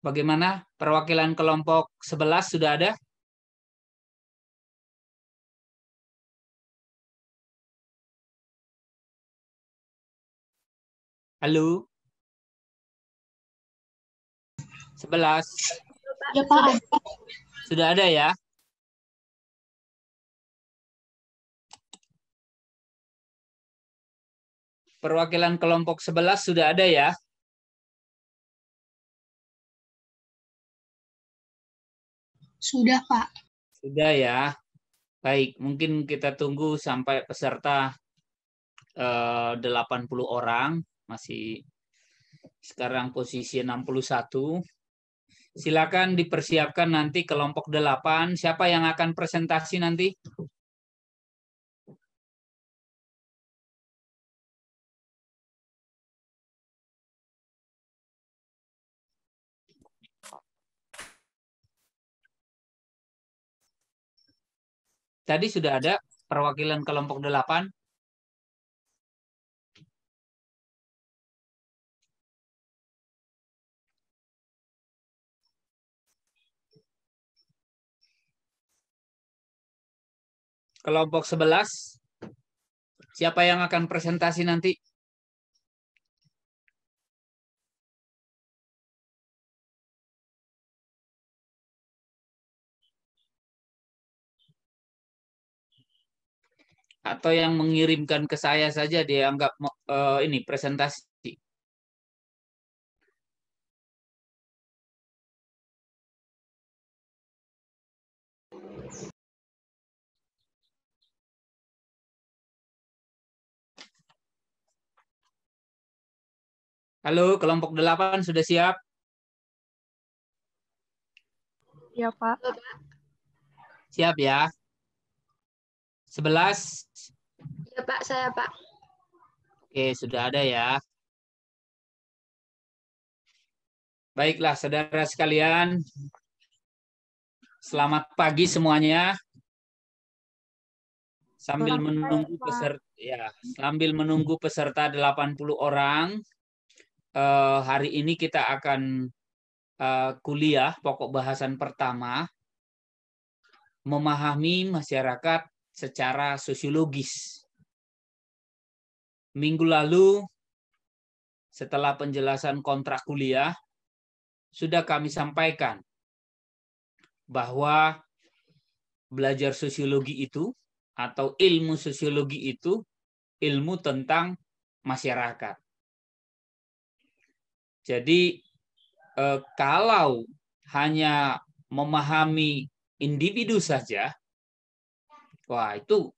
Bagaimana perwakilan kelompok 11 sudah ada? Halo? 11. Ya Pak. Sudah ada ya? Perwakilan kelompok 11 sudah ada ya? Sudah Pak. Sudah ya. Baik, mungkin kita tunggu sampai peserta 80 orang. Masih sekarang posisi 61. Silakan dipersiapkan nanti kelompok 8. Siapa yang akan presentasi nanti? Tadi sudah ada perwakilan kelompok 8. Kelompok 11. Siapa yang akan presentasi nanti? Atau yang mengirimkan ke saya saja dia anggap ini presentasi. Halo, kelompok 8 sudah siap? Ya Pak. Siap ya? 11. Ya Pak, saya Pak. Oke, sudah ada ya. Baiklah, saudara sekalian. Selamat pagi semuanya. Sambil menunggu peserta 80 orang, hari ini kita akan kuliah pokok bahasan pertama, memahami masyarakat secara sosiologis. Minggu lalu, setelah penjelasan kontrak kuliah, sudah kami sampaikan bahwa belajar sosiologi itu atau ilmu sosiologi itu ilmu tentang masyarakat. Jadi kalau hanya memahami individu saja, wah itu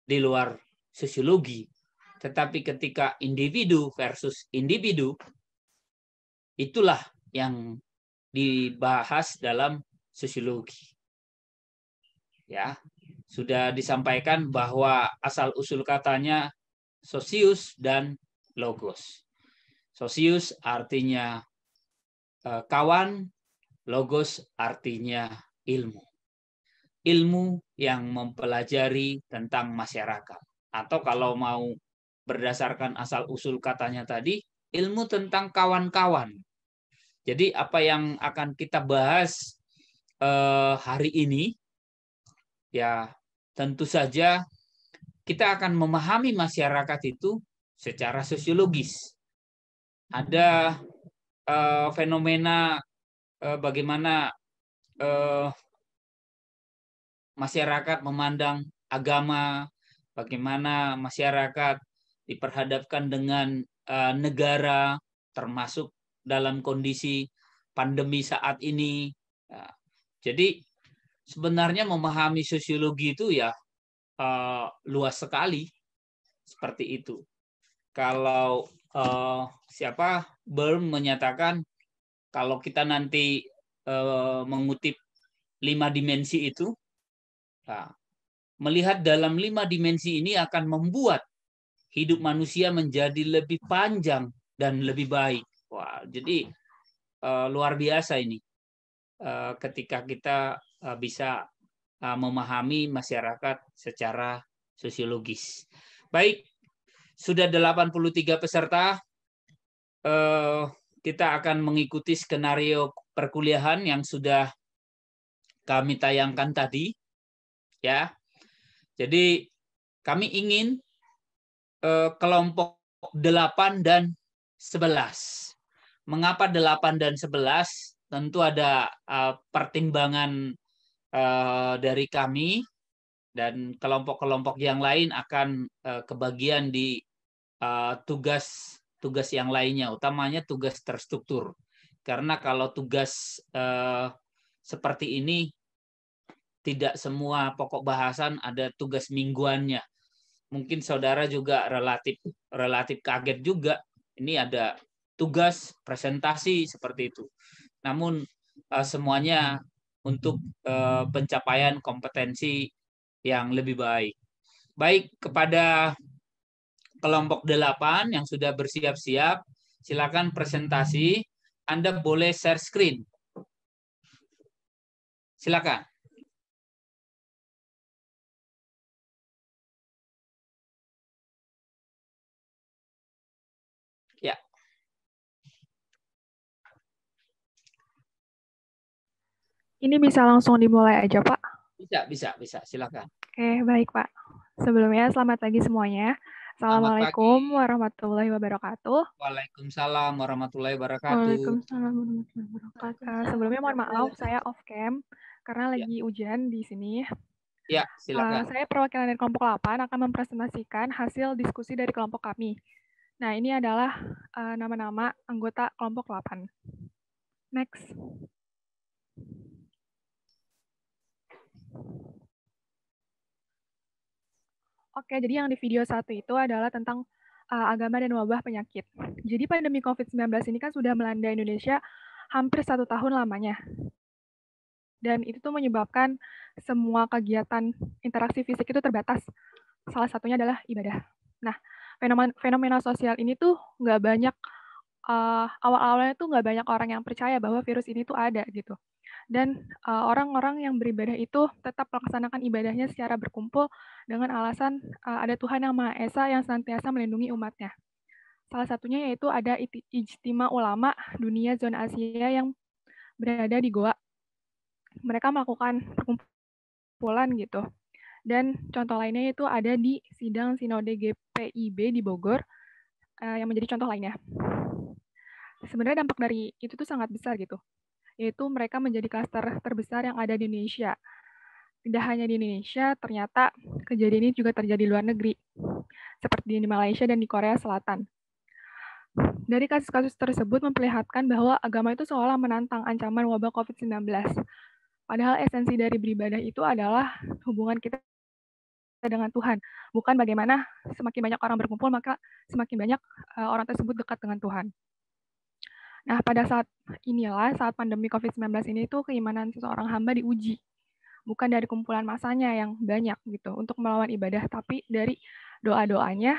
di luar sosiologi. Tetapi ketika individu versus individu, itulah yang dibahas dalam sosiologi. Ya, sudah disampaikan bahwa asal-usul katanya sosius dan logos. Sosius artinya kawan, logos artinya ilmu. Ilmu yang mempelajari tentang masyarakat. Atau kalau mau berdasarkan asal-usul katanya tadi, ilmu tentang kawan-kawan. Jadi apa yang akan kita bahas hari ini, ya tentu saja kita akan memahami masyarakat itu secara sosiologis. Ada fenomena bagaimana masyarakat memandang agama, bagaimana masyarakat diperhadapkan dengan negara, termasuk dalam kondisi pandemi saat ini. Jadi sebenarnya memahami sosiologi itu ya luas sekali, seperti itu. Kalau Böhm menyatakan kalau kita nanti mengutip 5 dimensi itu, melihat dalam 5 dimensi ini akan membuat hidup manusia menjadi lebih panjang dan lebih baik. Wah, jadi luar biasa ini ketika kita bisa memahami masyarakat secara sosiologis. Baik, sudah 83 peserta. Kita akan mengikuti skenario perkuliahan yang sudah kami tayangkan tadi, ya. Jadi kami ingin kelompok 8 dan 11. Mengapa 8 dan 11? Tentu ada pertimbangan dari kami, dan kelompok-kelompok yang lain akan kebagian di tugas yang lainnya, utamanya tugas terstruktur. Karena kalau tugas seperti ini, tidak semua pokok bahasan ada tugas mingguannya. Mungkin saudara juga relatif kaget juga. Ini ada tugas presentasi seperti itu. Namun semuanya untuk pencapaian kompetensi yang lebih baik. Baik, kepada kelompok 8 yang sudah bersiap-siap, silakan presentasi. Anda boleh share screen. Silakan. Ya. Ini bisa langsung dimulai aja, Pak? Bisa. Silakan. Oke, baik, Pak. Sebelumnya, selamat pagi semuanya. Assalamualaikum warahmatullahi wabarakatuh. Waalaikumsalam warahmatullahi wabarakatuh. Waalaikumsalam warahmatullahi wabarakatuh. Sebelumnya mohon maaf, saya off cam karena lagi ujian di sini. Ya, silakan. Saya perwakilan dari kelompok 8 akan mempresentasikan hasil diskusi dari kelompok kami. Nah, ini adalah nama-nama anggota kelompok 8. Next. Oke, jadi yang di video 1 itu adalah tentang agama dan wabah penyakit. Jadi pandemi COVID-19 ini kan sudah melanda Indonesia hampir 1 tahun lamanya. Dan itu tuh menyebabkan semua kegiatan interaksi fisik itu terbatas. Salah satunya adalah ibadah. Nah, fenomena sosial ini tuh nggak banyak, awal-awalnya tuh nggak banyak orang yang percaya bahwa virus ini tuh ada gitu. Dan orang-orang yang beribadah itu tetap melaksanakan ibadahnya secara berkumpul dengan alasan ada Tuhan Yang Maha Esa yang senantiasa melindungi umatnya. Salah satunya yaitu ada Ijtima Ulama Dunia Zona Asia yang berada di Goa. Mereka melakukan perkumpulan gitu. Dan contoh lainnya itu ada di sidang Sinode GPIB di Bogor yang menjadi contoh lainnya. Sebenarnya dampak dari itu tuh sangat besar gitu, yaitu mereka menjadi klaster terbesar yang ada di Indonesia. Tidak hanya di Indonesia, ternyata kejadian ini juga terjadi di luar negeri, seperti di Malaysia dan di Korea Selatan. Dari kasus-kasus tersebut memperlihatkan bahwa agama itu seolah menantang ancaman wabah COVID-19. Padahal esensi dari beribadah itu adalah hubungan kita dengan Tuhan, bukan bagaimana semakin banyak orang berkumpul, maka semakin banyak orang tersebut dekat dengan Tuhan. Nah, pada saat inilah, saat pandemi COVID-19 ini tuh keimanan seseorang hamba diuji. Bukan dari kumpulan masanya yang banyak gitu untuk melawan ibadah, tapi dari doa-doanya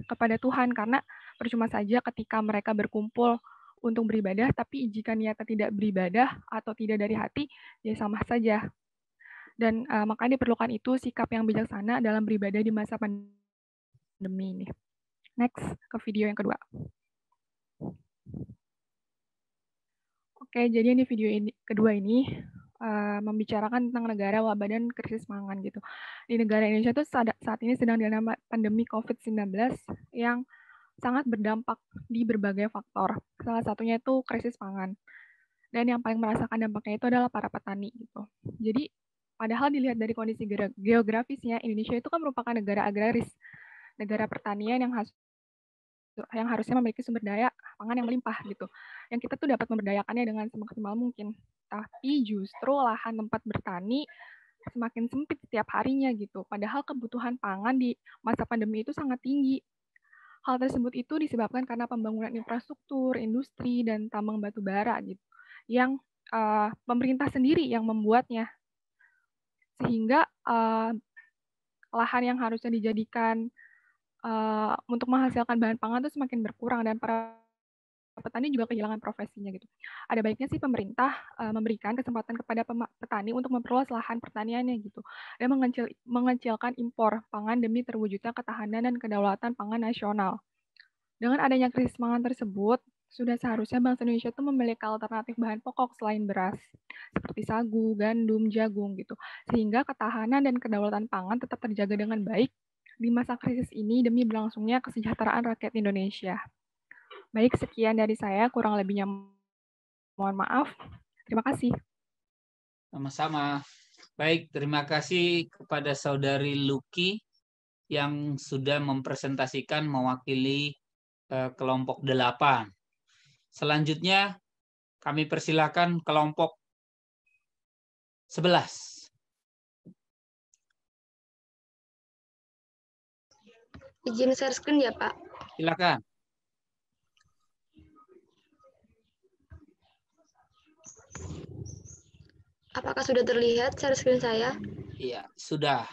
kepada Tuhan. Karena percuma saja ketika mereka berkumpul untuk beribadah, tapi jika niatnya tidak beribadah atau tidak dari hati, ya sama saja. Dan makanya diperlukan itu sikap yang bijaksana dalam beribadah di masa pandemi ini. Next, ke video yang kedua. Oke, jadi di video kedua ini membicarakan tentang negara wabah dan krisis pangan gitu. Di negara Indonesia itu saat ini sedang dilanda pandemi COVID-19 yang sangat berdampak di berbagai faktor. Salah satunya itu krisis pangan. Dan yang paling merasakan dampaknya itu adalah para petani gitu. Jadi padahal dilihat dari kondisi geografisnya, Indonesia itu kan merupakan negara agraris, negara pertanian yang harusnya memiliki sumber daya pangan yang melimpah gitu. Yang kita tuh dapat memberdayakannya dengan semaksimal mungkin. Tapi justru lahan tempat bertani semakin sempit setiap harinya gitu. Padahal kebutuhan pangan di masa pandemi itu sangat tinggi. Hal tersebut itu disebabkan karena pembangunan infrastruktur, industri, dan tambang batu bara gitu. Yang pemerintah sendiri yang membuatnya. Sehingga lahan yang harusnya dijadikan untuk menghasilkan bahan pangan itu semakin berkurang dan para petani juga kehilangan profesinya gitu. Ada baiknya sih pemerintah memberikan kesempatan kepada petani untuk memperluas lahan pertaniannya gitu dan mengecilkan impor pangan demi terwujudnya ketahanan dan kedaulatan pangan nasional. Dengan adanya krisis pangan tersebut, Sudah seharusnya bangsa Indonesia itu memiliki alternatif bahan pokok selain beras, seperti sagu, gandum, jagung gitu. Sehingga ketahanan dan kedaulatan pangan tetap terjaga dengan baik di masa krisis ini demi berlangsungnya kesejahteraan rakyat Indonesia. Baik, sekian dari saya, kurang lebihnya mohon maaf. Terima kasih. Sama-sama. Baik, terima kasih kepada Saudari Luki yang sudah mempresentasikan mewakili kelompok 8. Selanjutnya kami persilakan kelompok 11. Izin share screen ya, Pak. Silakan. Apakah sudah terlihat share screen saya? Iya, sudah.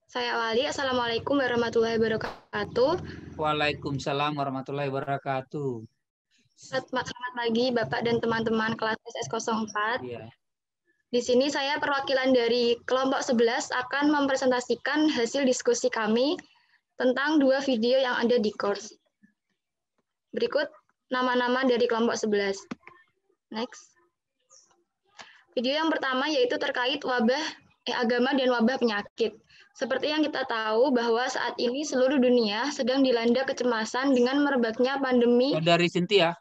Saya awali. Assalamualaikum warahmatullahi wabarakatuh. Waalaikumsalam warahmatullahi wabarakatuh. Selamat pagi Bapak dan teman-teman kelas SS04. Iya. Di sini saya perwakilan dari kelompok 11 akan mempresentasikan hasil diskusi kami tentang 2 video yang ada di course. Berikut nama-nama dari kelompok 11. Next. Video yang pertama yaitu terkait agama dan wabah penyakit. Seperti yang kita tahu bahwa saat ini seluruh dunia sedang dilanda kecemasan dengan merebaknya pandemi. Dari Cynthia,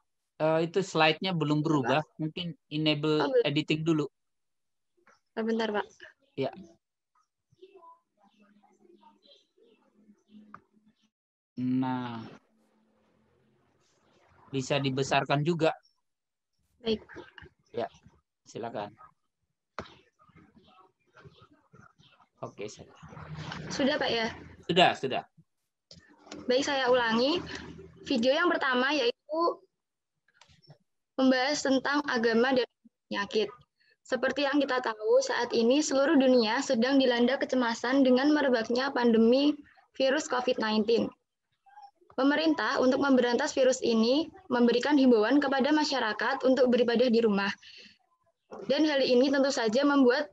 itu slide-nya belum berubah. Mungkin enable editing dulu. Bentar, Pak. Ya. Nah, bisa dibesarkan juga. Baik. Ya, silakan. Oke, sudah Pak ya? Sudah. Baik, saya ulangi. Video yang pertama yaitu membahas tentang agama dan penyakit. Seperti yang kita tahu, saat ini seluruh dunia sedang dilanda kecemasan dengan merebaknya pandemi virus COVID-19. Pemerintah untuk memberantas virus ini memberikan himbauan kepada masyarakat untuk beribadah di rumah. Dan hal ini tentu saja membuat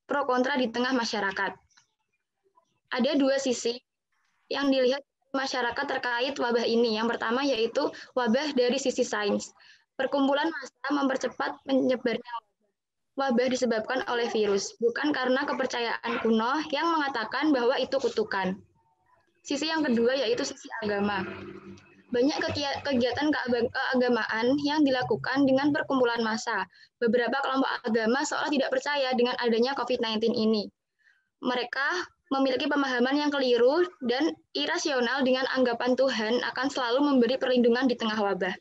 pro kontra di tengah masyarakat. Ada 2 sisi yang dilihat masyarakat terkait wabah ini. Yang pertama yaitu wabah dari sisi sains. Perkumpulan massa mempercepat menyebarnya wabah disebabkan oleh virus, bukan karena kepercayaan kuno yang mengatakan bahwa itu kutukan. Sisi yang kedua yaitu sisi agama. Banyak kegiatan keagamaan yang dilakukan dengan perkumpulan massa. Beberapa kelompok agama seolah tidak percaya dengan adanya COVID-19 ini. Mereka memiliki pemahaman yang keliru dan irasional dengan anggapan Tuhan akan selalu memberi perlindungan di tengah wabah.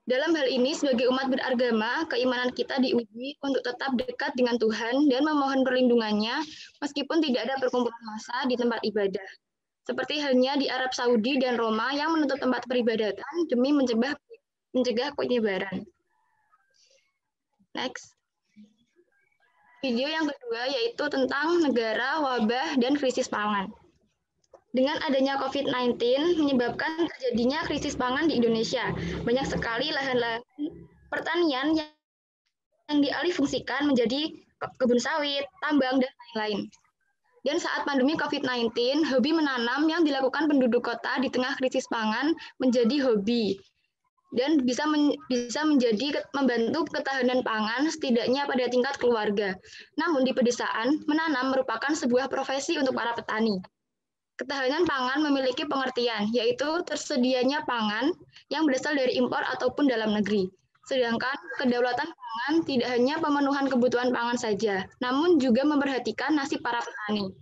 Dalam hal ini, sebagai umat beragama, keimanan kita diuji untuk tetap dekat dengan Tuhan dan memohon perlindungannya meskipun tidak ada perkumpulan massa di tempat ibadah. Seperti halnya di Arab Saudi dan Roma yang menutup tempat peribadatan demi mencegah penyebaran. Next. Video yang kedua yaitu tentang negara, wabah, dan krisis pangan. Dengan adanya COVID-19 menyebabkan terjadinya krisis pangan di Indonesia. Banyak sekali lahan-lahan pertanian yang dialihfungsikan menjadi kebun sawit, tambang, dan lain-lain. Dan saat pandemi COVID-19, hobi menanam yang dilakukan penduduk kota di tengah krisis pangan menjadi hobi. Dan bisa menjadi membantu ketahanan pangan setidaknya pada tingkat keluarga. Namun di pedesaan, menanam merupakan sebuah profesi untuk para petani. Ketahanan pangan memiliki pengertian, yaitu tersedianya pangan yang berasal dari impor ataupun dalam negeri. Sedangkan kedaulatan pangan tidak hanya pemenuhan kebutuhan pangan saja, namun juga memperhatikan nasib para petani.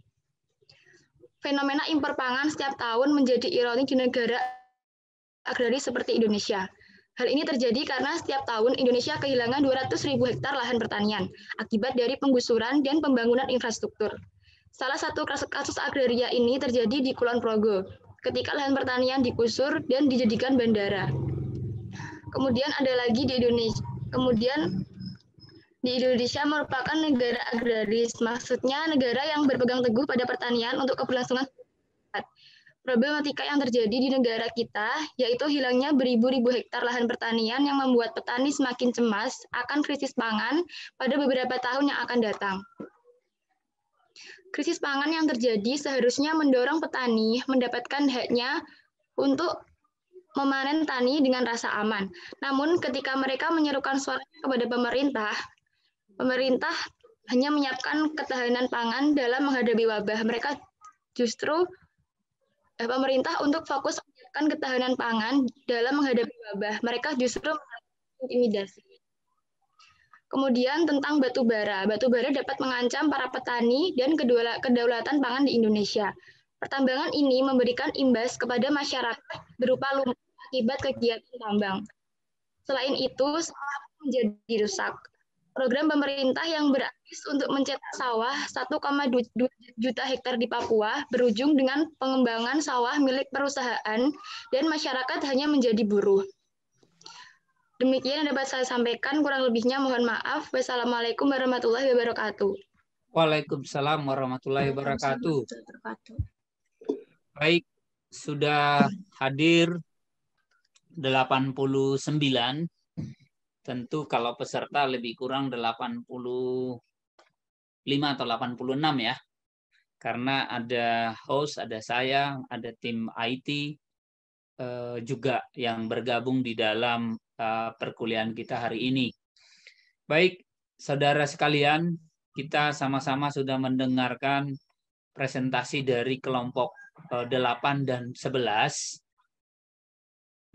Fenomena impor pangan setiap tahun menjadi ironi di negara agraris seperti Indonesia. Hal ini terjadi karena setiap tahun Indonesia kehilangan 200.000 hektar lahan pertanian akibat dari penggusuran dan pembangunan infrastruktur. Salah satu kasus agraria ini terjadi di Kulon Progo, ketika lahan pertanian digusur dan dijadikan bandara. Kemudian ada lagi di Indonesia. Di Indonesia merupakan negara agraris, maksudnya negara yang berpegang teguh pada pertanian untuk keberlangsungan. Problematika yang terjadi di negara kita, yaitu hilangnya beribu-ribu hektar lahan pertanian yang membuat petani semakin cemas akan krisis pangan pada beberapa tahun yang akan datang. Krisis pangan yang terjadi seharusnya mendorong petani mendapatkan haknya untuk memanen tani dengan rasa aman. Namun ketika mereka menyerukan suara kepada pemerintah hanya menyiapkan ketahanan pangan dalam menghadapi wabah. Mereka justru pemerintah untuk fokus menyiapkan ketahanan pangan dalam menghadapi wabah. Mereka justru intimidasi. Kemudian tentang batu bara. Batu bara dapat mengancam para petani dan kedaulatan pangan di Indonesia. Pertambangan ini memberikan imbas kepada masyarakat berupa lumpuh akibat kegiatan tambang. Selain itu, sawah menjadi rusak. Program pemerintah yang berambis untuk mencetak sawah 1,2 juta hektar di Papua berujung dengan pengembangan sawah milik perusahaan dan masyarakat hanya menjadi buruh. Demikian yang dapat saya sampaikan, kurang lebihnya mohon maaf. Wassalamualaikum warahmatullahi wabarakatuh. Waalaikumsalam warahmatullahi wabarakatuh. Baik, sudah hadir 89. Tentu kalau peserta lebih kurang 85 atau 86 ya. Karena ada host, ada saya, ada tim IT juga yang bergabung di dalam perkuliahan kita hari ini. Baik, saudara sekalian, kita sama-sama sudah mendengarkan presentasi dari kelompok 8 dan 11.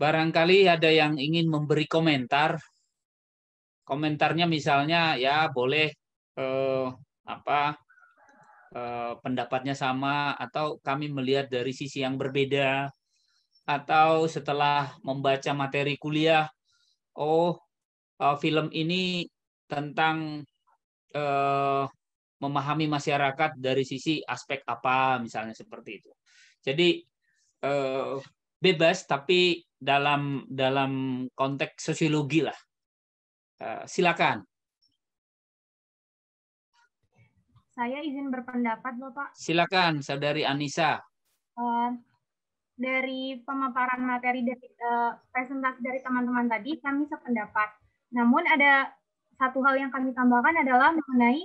Barangkali ada yang ingin memberi komentar. Komentarnya misalnya ya boleh pendapatnya sama atau kami melihat dari sisi yang berbeda, atau setelah membaca materi kuliah, film ini tentang memahami masyarakat dari sisi aspek apa, misalnya seperti itu. Jadi bebas, tapi dalam konteks sosiologi lah. Silakan. Saya izin berpendapat, Bapak. Silakan, Saudari Anissa. Dari pemaparan materi dari presentasi dari teman-teman tadi, kami sependapat. Namun ada satu hal yang kami tambahkan adalah mengenai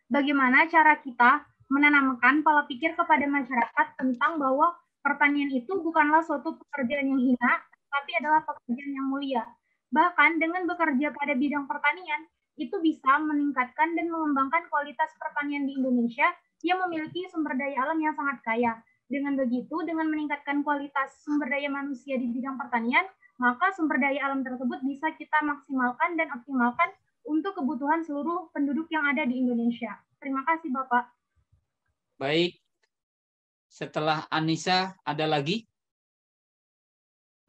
bagaimana cara kita menanamkan pola pikir kepada masyarakat tentang bahwa pertanian itu bukanlah suatu pekerjaan yang hina, tapi adalah pekerjaan yang mulia. Bahkan dengan bekerja pada bidang pertanian, itu bisa meningkatkan dan mengembangkan kualitas pertanian di Indonesia yang memiliki sumber daya alam yang sangat kaya. Dengan begitu, dengan meningkatkan kualitas sumber daya manusia di bidang pertanian, maka sumber daya alam tersebut bisa kita maksimalkan dan optimalkan untuk kebutuhan seluruh penduduk yang ada di Indonesia. Terima kasih, Bapak. Baik. Setelah Anissa, ada lagi?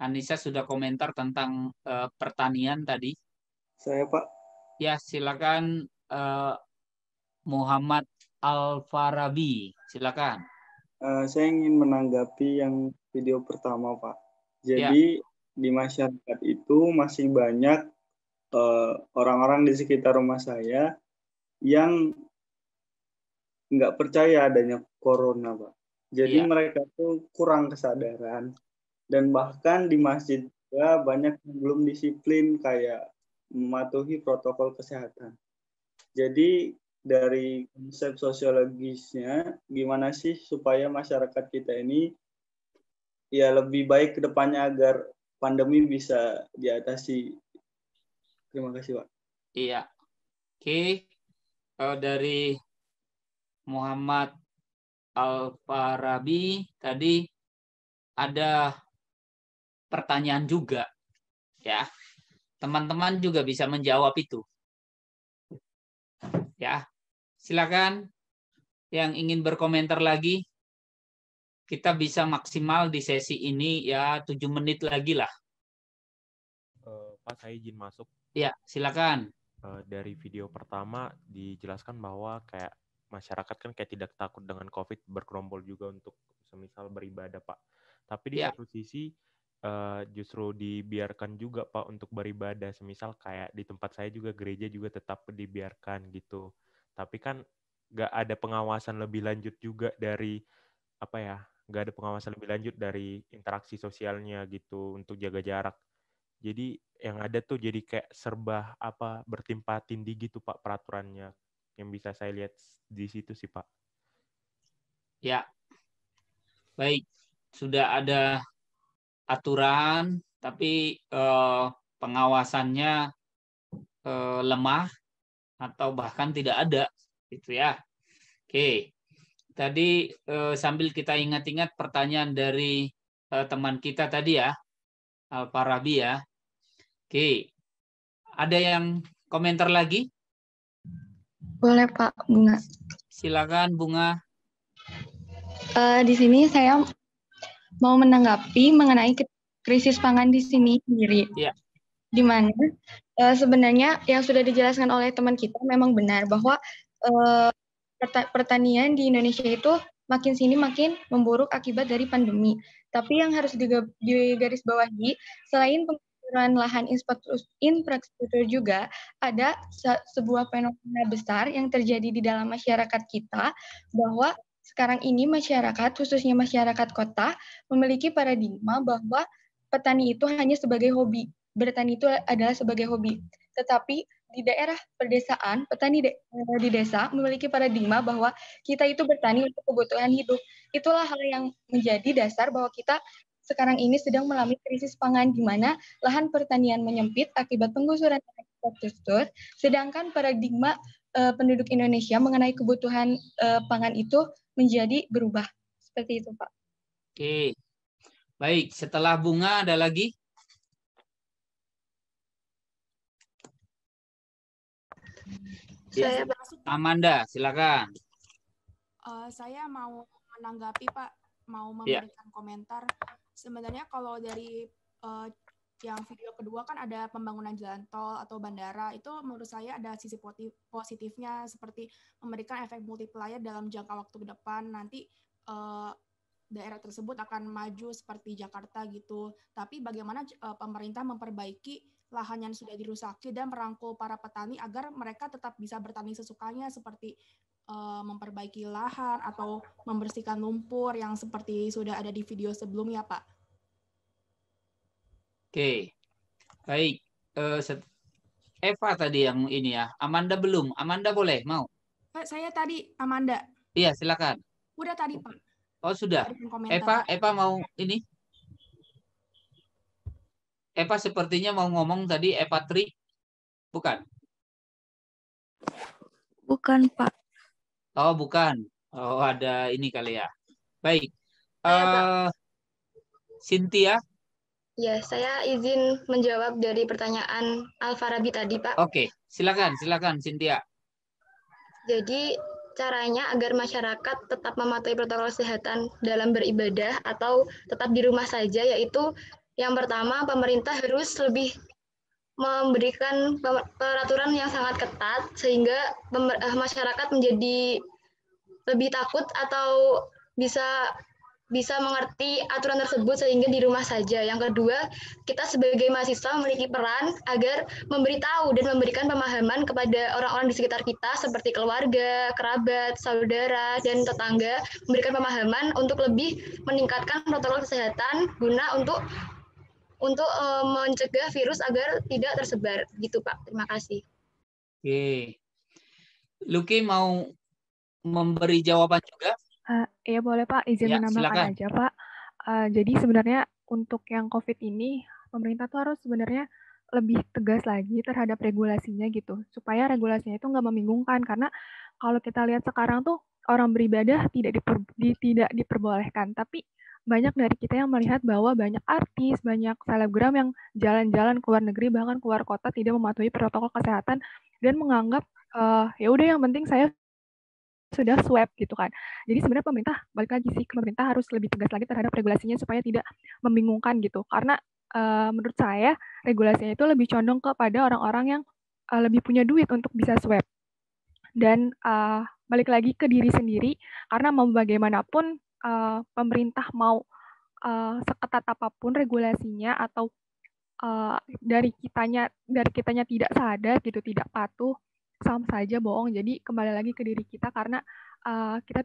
Anissa sudah komentar tentang pertanian tadi. Saya, Pak. Ya, silakan Muhammad Al-Farabi. Silakan. Saya ingin menanggapi yang video pertama, Pak. Jadi di masyarakat itu masih banyak orang-orang di sekitar rumah saya yang nggak percaya adanya corona, Pak. Jadi mereka tuh kurang kesadaran, dan bahkan di masjid juga banyak yang belum disiplin kayak mematuhi protokol kesehatan. Jadi dari konsep sosiologisnya, gimana sih supaya masyarakat kita ini ya lebih baik ke depannya agar pandemi bisa diatasi. Terima kasih, Pak. Iya. Oke. Dari Muhammad Al-Farabi tadi ada pertanyaan juga, ya. Teman-teman juga bisa menjawab itu. Ya, silakan yang ingin berkomentar lagi. Kita bisa maksimal di sesi ini ya 7 menit lagi lah. Pak, saya izin masuk. Ya, silakan. Dari video pertama dijelaskan bahwa kayak masyarakat kan kayak tidak takut dengan COVID, berkerumpul juga untuk semisal beribadah, Pak. Tapi di satu sisi justru dibiarkan juga, Pak, untuk beribadah. Semisal kayak di tempat saya juga gereja juga tetap dibiarkan gitu. Tapi kan nggak ada pengawasan lebih lanjut juga dari nggak ada pengawasan lebih lanjut dari interaksi sosialnya gitu untuk jaga jarak. Jadi yang ada tuh jadi kayak serba bertimpa tindih gitu, Pak, peraturannya. Yang bisa saya lihat di situ sih, Pak. Ya. Baik, sudah ada aturan, tapi pengawasannya lemah atau bahkan tidak ada, gitu ya. Oke, tadi sambil kita ingat-ingat pertanyaan dari teman kita tadi ya, Al-Farabi ya. Oke, ada yang komentar lagi? Boleh Pak, Bunga. Silakan Bunga. Di sini saya mau menanggapi mengenai krisis pangan di sini sendiri. Ya. Di mana sebenarnya yang sudah dijelaskan oleh teman kita memang benar bahwa pertanian di Indonesia itu makin sini makin memburuk akibat dari pandemi. Tapi yang harus digarisbawahi, selain penggusuran lahan infrastruktur juga, ada sebuah fenomena besar yang terjadi di dalam masyarakat kita, bahwa sekarang ini masyarakat, khususnya masyarakat kota, memiliki paradigma bahwa petani itu hanya sebagai hobi. Bertani itu adalah sebagai hobi. Tetapi di daerah pedesaan, petani di desa memiliki paradigma bahwa kita itu bertani untuk kebutuhan hidup. Itulah hal yang menjadi dasar bahwa kita sekarang ini sedang mengalami krisis pangan, di mana lahan pertanian menyempit akibat penggusuran infrastruktur, sedangkan paradigma penduduk Indonesia mengenai kebutuhan pangan itu menjadi berubah. Seperti itu, Pak. Oke, baik. Setelah Bunga ada lagi? Saya Amanda, silakan. Saya mau menanggapi Pak, mau memberikan komentar. Sebenarnya kalau dari yang video kedua kan ada pembangunan jalan tol atau bandara, itu menurut saya ada sisi positifnya seperti memberikan efek multiplier dalam jangka waktu ke depan. Nanti daerah tersebut akan maju seperti Jakarta gitu. Tapi bagaimana pemerintah memperbaiki lahan yang sudah dirusaki dan merangkul para petani agar mereka tetap bisa bertani sesukanya, seperti memperbaiki lahan atau membersihkan lumpur yang seperti sudah ada di video sebelumnya, Pak. Oke, baik. Eva tadi yang ini ya. Amanda belum. Amanda boleh, mau? Saya tadi, Amanda. Iya, silakan. Udah tadi, Pak. Oh, sudah. Eva mau ini? Eva sepertinya mau ngomong tadi, Eva Tri. Bukan? Bukan, Pak. Oh, bukan. Oh, ada ini kali ya. Baik. Cynthia? Ya, saya izin menjawab dari pertanyaan Al-Farabi tadi, Pak. Oke, silakan Cynthia. Jadi, caranya agar masyarakat tetap mematuhi protokol kesehatan dalam beribadah atau tetap di rumah saja, yaitu yang pertama, pemerintah harus lebih memberikan peraturan yang sangat ketat sehingga masyarakat menjadi lebih takut atau bisa mengerti aturan tersebut sehingga di rumah saja. Yang kedua, kita sebagai mahasiswa memiliki peran agar memberitahu dan memberikan pemahaman kepada orang-orang di sekitar kita seperti keluarga, kerabat, saudara, dan tetangga, memberikan pemahaman untuk lebih meningkatkan protokol kesehatan guna untuk mencegah virus agar tidak tersebar. Gitu, Pak. Terima kasih. Oke. Luki mau memberi jawaban juga? Iya boleh Pak, izin menambahkan aja Pak. Jadi sebenarnya untuk yang COVID ini, pemerintah tuh harus sebenarnya lebih tegas lagi terhadap regulasinya gitu, supaya regulasinya itu nggak membingungkan. Karena kalau kita lihat sekarang tuh orang beribadah tidak diperbolehkan, tapi banyak dari kita yang melihat bahwa banyak artis, banyak selebgram yang jalan-jalan ke luar negeri, bahkan keluar kota tidak mematuhi protokol kesehatan dan menganggap ya udah yang penting saya sudah swab gitu kan. Jadi sebenarnya pemerintah, balik lagi sih, pemerintah harus lebih tegas lagi terhadap regulasinya supaya tidak membingungkan gitu. Karena menurut saya regulasinya itu lebih condong kepada orang-orang yang lebih punya duit untuk bisa swab. Dan balik lagi ke diri sendiri, karena mau bagaimanapun pemerintah mau seketat apapun regulasinya atau dari kitanya tidak sadar gitu, tidak patuh, sama saja bohong. Jadi kembali lagi ke diri kita, karena kita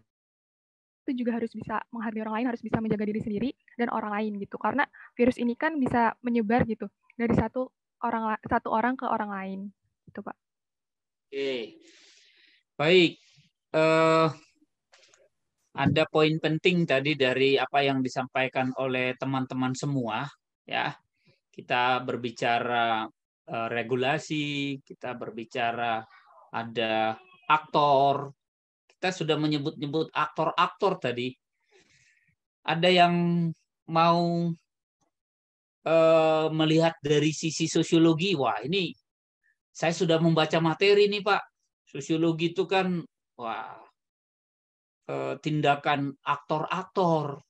itu juga harus bisa menghargai orang lain, harus bisa menjaga diri sendiri dan orang lain gitu. Karena virus ini kan bisa menyebar gitu dari satu orang ke orang lain gitu, Pak. Oke. Baik. ada poin penting tadi dari apa yang disampaikan oleh teman-teman semua, ya. Kita berbicara regulasi, kita berbicara ada aktor, kita sudah menyebut-nyebut aktor-aktor tadi. Ada yang mau melihat dari sisi sosiologi, wah ini saya sudah membaca materi nih Pak. Sosiologi itu kan, wah, tindakan aktor-aktor.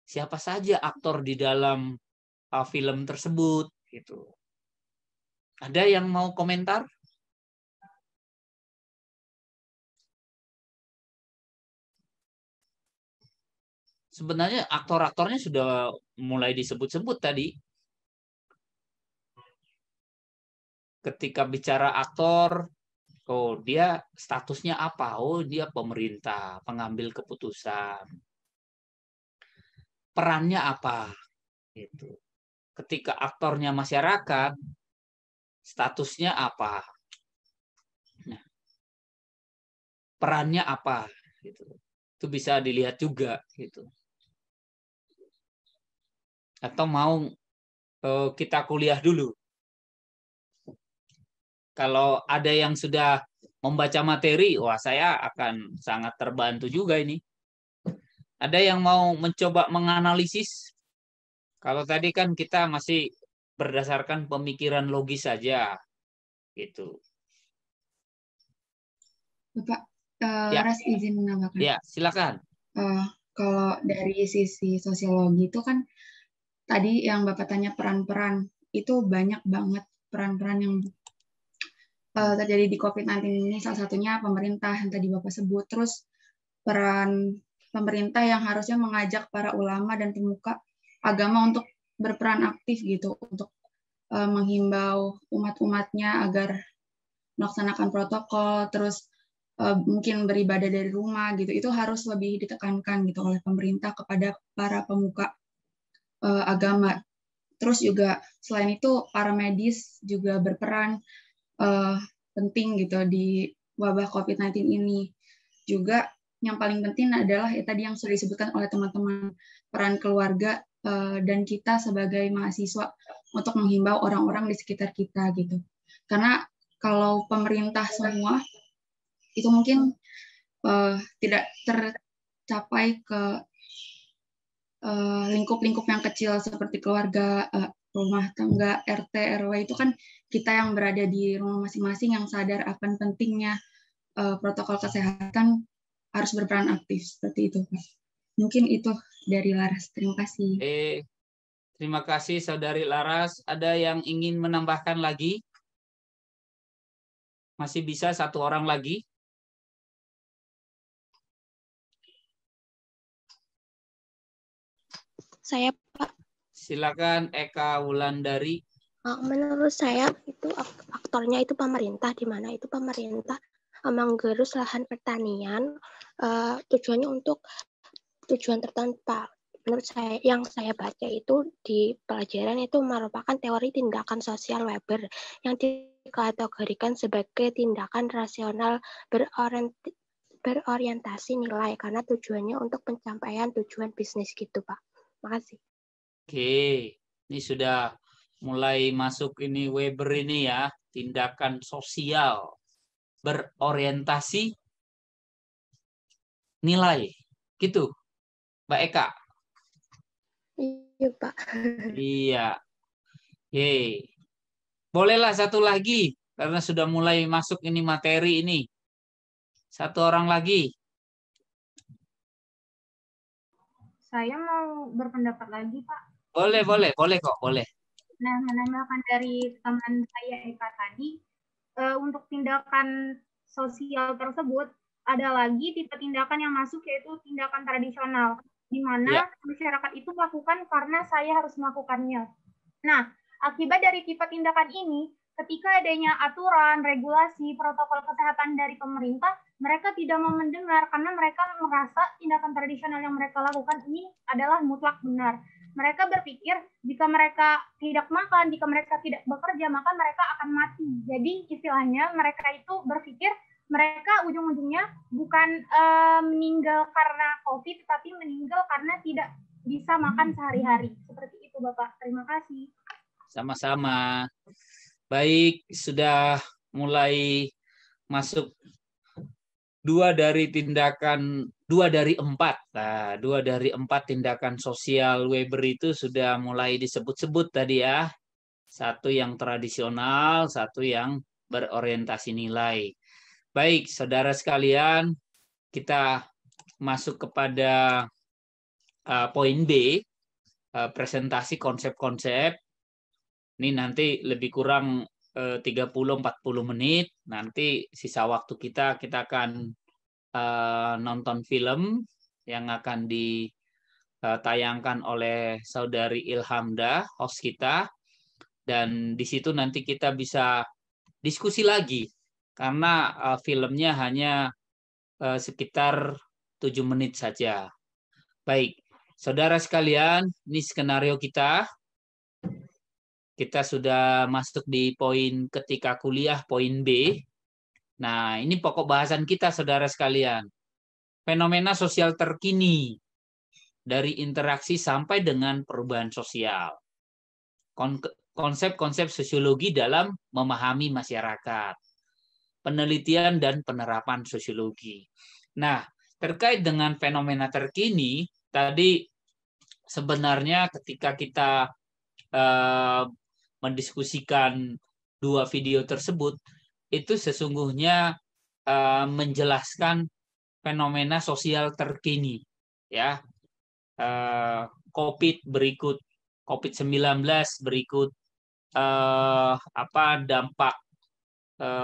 Siapa saja aktor di dalam film tersebut, gitu. Ada yang mau komentar? Sebenarnya aktor-aktornya sudah mulai disebut-sebut tadi. Ketika bicara aktor, oh dia statusnya apa? Oh dia pemerintah, pengambil keputusan. Perannya apa? Gitu. Ketika aktornya masyarakat, statusnya apa? Nah, perannya apa? Gitu. Itu bisa dilihat juga. Gitu. Atau mau kita kuliah dulu? Kalau ada yang sudah membaca materi, wah saya akan sangat terbantu juga ini. Ada yang mau mencoba menganalisis? Kalau tadi kan kita masih berdasarkan pemikiran logis saja, gitu. Bapak, Ras izin menambahkan. Ya, silakan. Kalau dari sisi sosiologi itu kan tadi yang Bapak tanya peran-peran, itu banyak banget peran-peran yang terjadi di COVID-19 ini. Salah satunya pemerintah yang tadi Bapak sebut. Terus peran pemerintah yang harusnya mengajak para ulama dan pemuka agama untuk berperan aktif gitu, untuk menghimbau umat-umatnya agar melaksanakan protokol, terus mungkin beribadah dari rumah gitu. Itu harus lebih ditekankan gitu oleh pemerintah kepada para pemuka agama. Terus juga selain itu para medis juga berperan penting gitu di wabah COVID-19 ini. Juga yang paling penting adalah tadi yang sudah disebutkan oleh teman-teman, peran keluarga dan kita sebagai mahasiswa untuk menghimbau orang-orang di sekitar kita gitu. Karena kalau pemerintah semua itu mungkin tidak tercapai ke lingkup-lingkup yang kecil seperti keluarga, rumah tangga, RT, RW, itu kan kita yang berada di rumah masing-masing yang sadar akan pentingnya protokol kesehatan harus berperan aktif seperti itu, Pak. Mungkin itu dari Laras. Terima kasih. Terima kasih Saudari Laras. Ada yang ingin menambahkan lagi? Masih bisa satu orang lagi? Saya, Pak. Silakan Eka Wulandari. Menurut saya itu aktornya itu pemerintah, di mana itu pemerintah menggerus lahan pertanian tujuannya untuk tujuan tertentu. Menurut saya, yang saya baca itu di pelajaran itu merupakan teori tindakan sosial Weber yang dikategorikan sebagai tindakan rasional berorientasi nilai karena tujuannya untuk pencapaian tujuan bisnis gitu, Pak. Makasih. Oke, ini sudah mulai masuk ini Weber ini ya, tindakan sosial berorientasi nilai, gitu, Mbak Eka. Iya, Pak. Iya. Ye. Bolehlah satu lagi karena sudah mulai masuk ini materi ini. Satu orang lagi. Saya mau berpendapat lagi, Pak. Boleh kok, boleh. Nah, menambahkan dari teman saya Eka tadi, untuk tindakan sosial tersebut, ada lagi tipe tindakan yang masuk yaitu tindakan tradisional, di mana masyarakat itu melakukan karena saya harus melakukannya. Nah, akibat dari tipe tindakan ini, ketika adanya aturan, regulasi, protokol kesehatan dari pemerintah, mereka tidak mau mendengar karena mereka merasa tindakan tradisional yang mereka lakukan ini adalah mutlak benar. Mereka berpikir jika mereka tidak makan, jika mereka tidak bekerja, maka mereka akan mati. Jadi istilahnya mereka itu berpikir mereka ujung-ujungnya bukan meninggal karena COVID, tapi meninggal karena tidak bisa makan sehari-hari. Seperti itu, Bapak. Terima kasih. Sama-sama. Baik, sudah mulai masuk dua dari 4. Nah, 2 dari 4 tindakan sosial Weber itu sudah mulai disebut-sebut tadi ya. Satu yang tradisional, satu yang berorientasi nilai. Baik, saudara sekalian, kita masuk kepada poin B, presentasi konsep-konsep. Ini nanti lebih kurang 30-40 menit. Nanti sisa waktu kita akan nonton film yang akan ditayangkan oleh Saudari Ilhamda, host kita. Dan di situ nanti kita bisa diskusi lagi. Karena filmnya hanya sekitar 7 menit saja. Baik, saudara sekalian, ini skenario kita. Kita sudah masuk di poin ketika kuliah, poin B. Nah, ini pokok bahasan kita, saudara sekalian. Fenomena sosial terkini dari interaksi sampai dengan perubahan sosial. Konsep-konsep sosiologi dalam memahami masyarakat. Penelitian dan penerapan sosiologi. Nah, terkait dengan fenomena terkini, tadi sebenarnya ketika kita mendiskusikan 2 video tersebut, itu sesungguhnya menjelaskan fenomena sosial terkini, ya. COVID-19 berikut dampak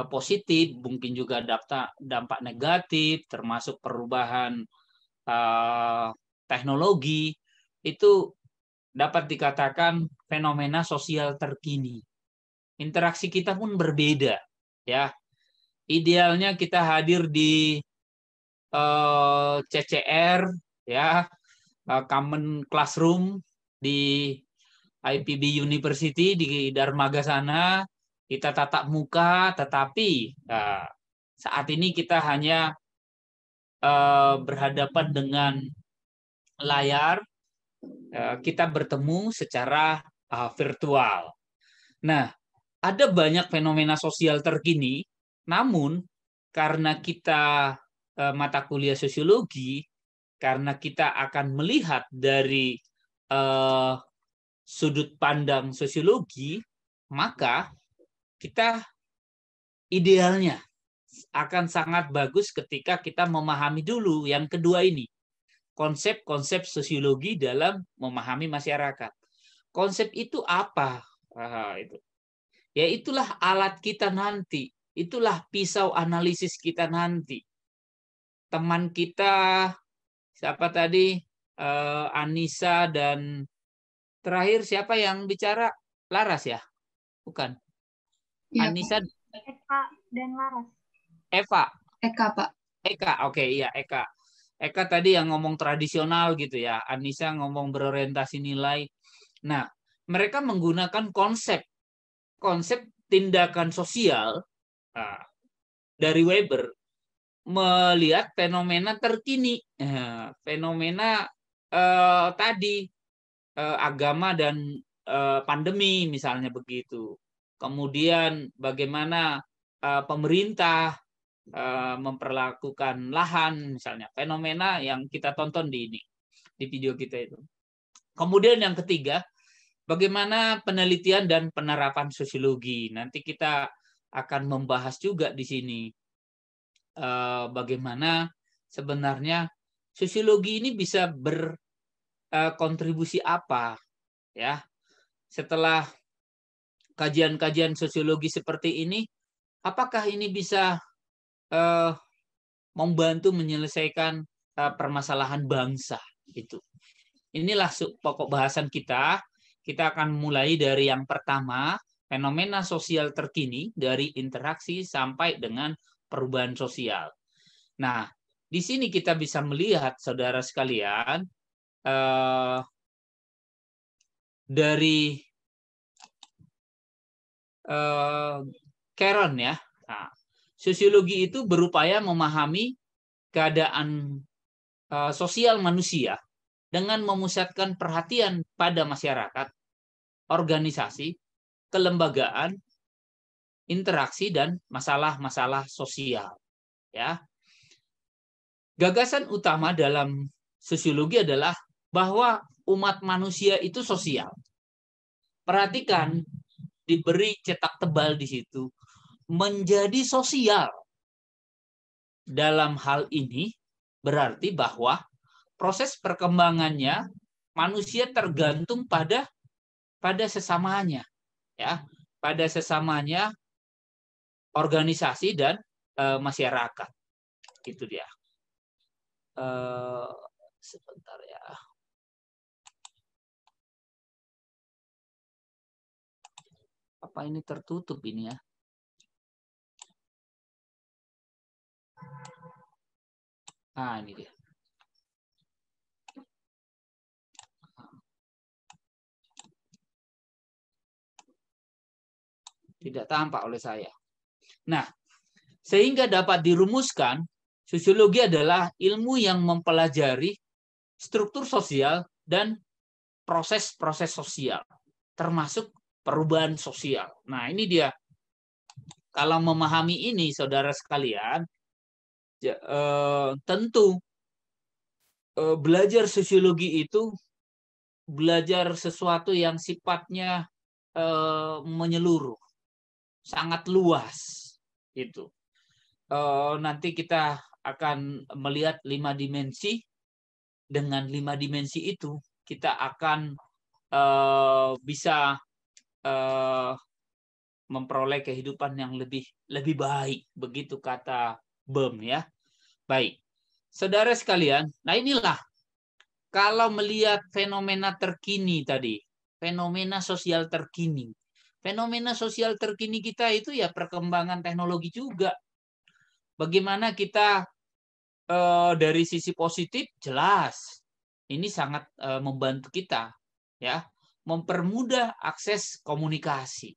positif, mungkin juga dampak negatif, termasuk perubahan teknologi, itu dapat dikatakan fenomena sosial terkini. Interaksi kita pun berbeda, ya. Idealnya kita hadir di CCR, ya, Common Classroom di IPB University di Darmaga sana, kita tatap muka, tetapi saat ini kita hanya berhadapan dengan layar. Kita bertemu secara virtual. Nah, ada banyak fenomena sosial terkini, namun karena kita mata kuliah sosiologi, karena kita akan melihat dari sudut pandang sosiologi, maka kita idealnya akan sangat bagus ketika kita memahami dulu yang kedua ini. Konsep-konsep sosiologi dalam memahami masyarakat. Konsep itu apa? Itu. Ya itulah alat kita nanti. Itulah pisau analisis kita nanti. Teman kita, siapa tadi? Anissa dan terakhir siapa yang bicara? Laras ya? Bukan. Ya, Anissa. Eka dan Laras. Eva. Eka, Pak. Eka, oke, iya Eka. Eka tadi yang ngomong tradisional gitu ya, Anissa ngomong berorientasi nilai. Nah, mereka menggunakan konsep tindakan sosial dari Weber melihat fenomena terkini, fenomena tadi agama dan pandemi misalnya begitu. Kemudian bagaimana pemerintah memperlakukan lahan misalnya, fenomena yang kita tonton di video kita itu. Kemudian yang ketiga, bagaimana penelitian dan penerapan sosiologi. Nanti kita akan membahas juga di sini bagaimana sebenarnya sosiologi ini bisa berkontribusi apa, ya. Setelah kajian-kajian sosiologi seperti ini, apakah ini bisa membantu menyelesaikan permasalahan bangsa itu. Inilah pokok bahasan kita. Kita akan mulai dari yang pertama, fenomena sosial terkini dari interaksi sampai dengan perubahan sosial. Nah, di sini kita bisa melihat saudara sekalian dari Caron ya. Nah, sosiologi itu berupaya memahami keadaan sosial manusia dengan memusatkan perhatian pada masyarakat, organisasi, kelembagaan, interaksi, dan masalah-masalah sosial. Ya. Gagasan utama dalam sosiologi adalah bahwa umat manusia itu sosial. Perhatikan, diberi cetak tebal di situ, menjadi sosial. Dalam hal ini berarti bahwa proses perkembangannya manusia tergantung pada sesamanya, ya, pada sesamanya organisasi dan masyarakat. Itu dia. Sebentar ya. Apa ini tertutup ini ya? Ah, ini dia. Tidak tampak oleh saya. Nah, sehingga dapat dirumuskan, sosiologi adalah ilmu yang mempelajari struktur sosial dan proses-proses sosial, termasuk perubahan sosial. Nah, ini dia. Kalau memahami ini, saudara sekalian, tentu belajar sosiologi itu belajar sesuatu yang sifatnya menyeluruh, sangat luas. Itu. Nanti kita akan melihat 5 dimensi. Dengan 5 dimensi itu kita akan bisa memperoleh kehidupan yang lebih baik, begitu kata Bem ya. Baik, saudara sekalian, nah inilah kalau melihat fenomena terkini tadi, fenomena sosial terkini. Fenomena sosial terkini kita itu ya perkembangan teknologi juga. Bagaimana kita dari sisi positif jelas ini sangat membantu kita ya, mempermudah akses komunikasi.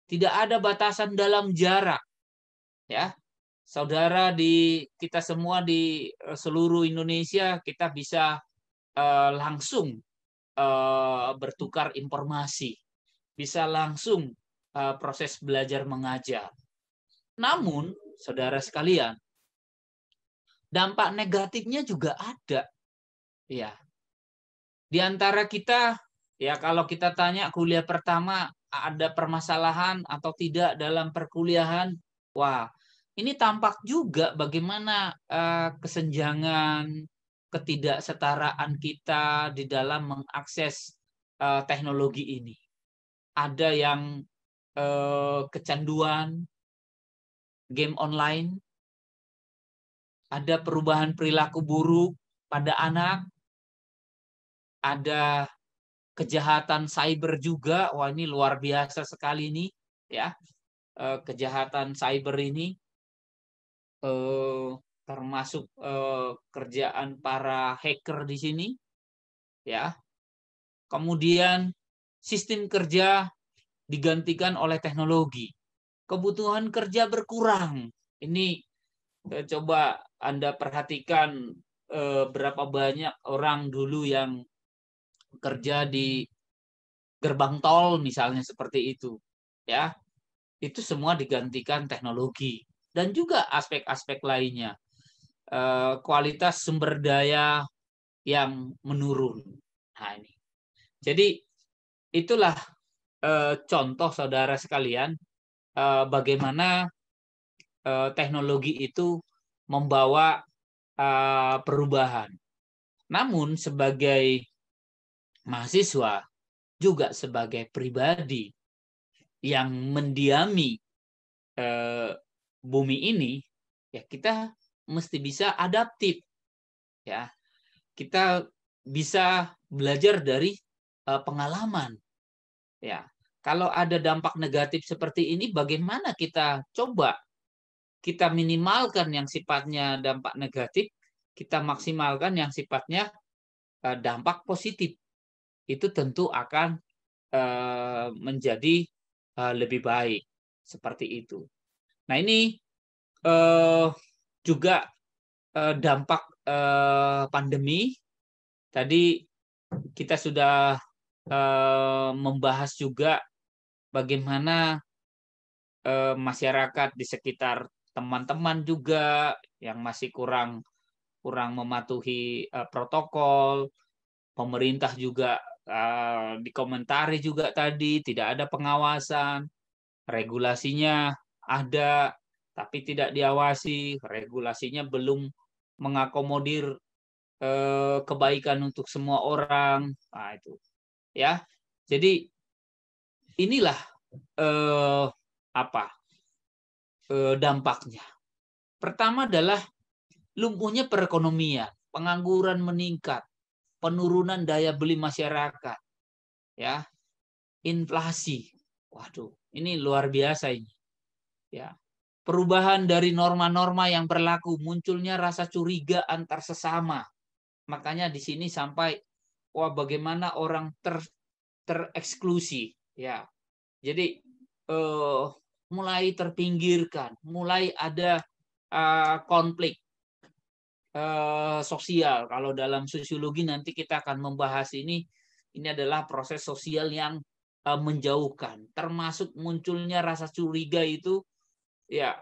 Tidak ada batasan dalam jarak ya. Saudara kita semua di seluruh Indonesia kita bisa langsung bertukar informasi, bisa langsung proses belajar mengajar. Namun, saudara sekalian, dampak negatifnya juga ada. Ya. Di antara kita, ya kalau kita tanya kuliah pertama ada permasalahan atau tidak dalam perkuliahan, wah, ini tampak juga bagaimana kesenjangan, ketidaksetaraan kita di dalam mengakses teknologi ini. Ada yang kecanduan game online, ada perubahan perilaku buruk pada anak, ada kejahatan cyber juga. Wah, ini luar biasa sekali ini ya. Kejahatan cyber ini termasuk kerjaan para hacker di sini ya. Kemudian sistem kerja digantikan oleh teknologi. Kebutuhan kerja berkurang. Ini coba Anda perhatikan berapa banyak orang dulu yang kerja di gerbang tol misalnya seperti itu ya, itu semua digantikan teknologi dan juga aspek-aspek lainnya, kualitas sumber daya yang menurun. Nah ini, jadi itulah contoh saudara sekalian bagaimana teknologi itu membawa perubahan. Namun sebagai mahasiswa juga sebagai pribadi yang mendiami bumi ini, ya kita mesti bisa adaptif, ya kita bisa belajar dari pengalaman, ya kalau ada dampak negatif seperti ini, bagaimana kita coba kita minimalkan yang sifatnya dampak negatif, kita maksimalkan yang sifatnya dampak positif. Itu tentu akan menjadi lebih baik seperti itu. Nah ini juga dampak pandemi. Tadi kita sudah membahas juga bagaimana masyarakat di sekitar teman-teman juga yang masih kurang mematuhi protokol. Pemerintah juga dikomentari juga tadi tidak ada pengawasan, regulasinya ada tapi tidak diawasi, regulasinya belum mengakomodir kebaikan untuk semua orang. Nah, itu ya. Jadi inilah dampaknya. Pertama adalah lumpuhnya perekonomian, pengangguran meningkat, penurunan daya beli masyarakat, ya, inflasi. Waduh, ini luar biasa ini. Ya. Perubahan dari norma-norma yang berlaku, munculnya rasa curiga antar sesama. Makanya di sini sampai bagaimana orang tereksklusi, ya. Jadi mulai terpinggirkan, mulai ada konflik sosial. Kalau dalam sosiologi nanti kita akan membahas ini adalah proses sosial yang menjauhkan, termasuk munculnya rasa curiga itu, ya,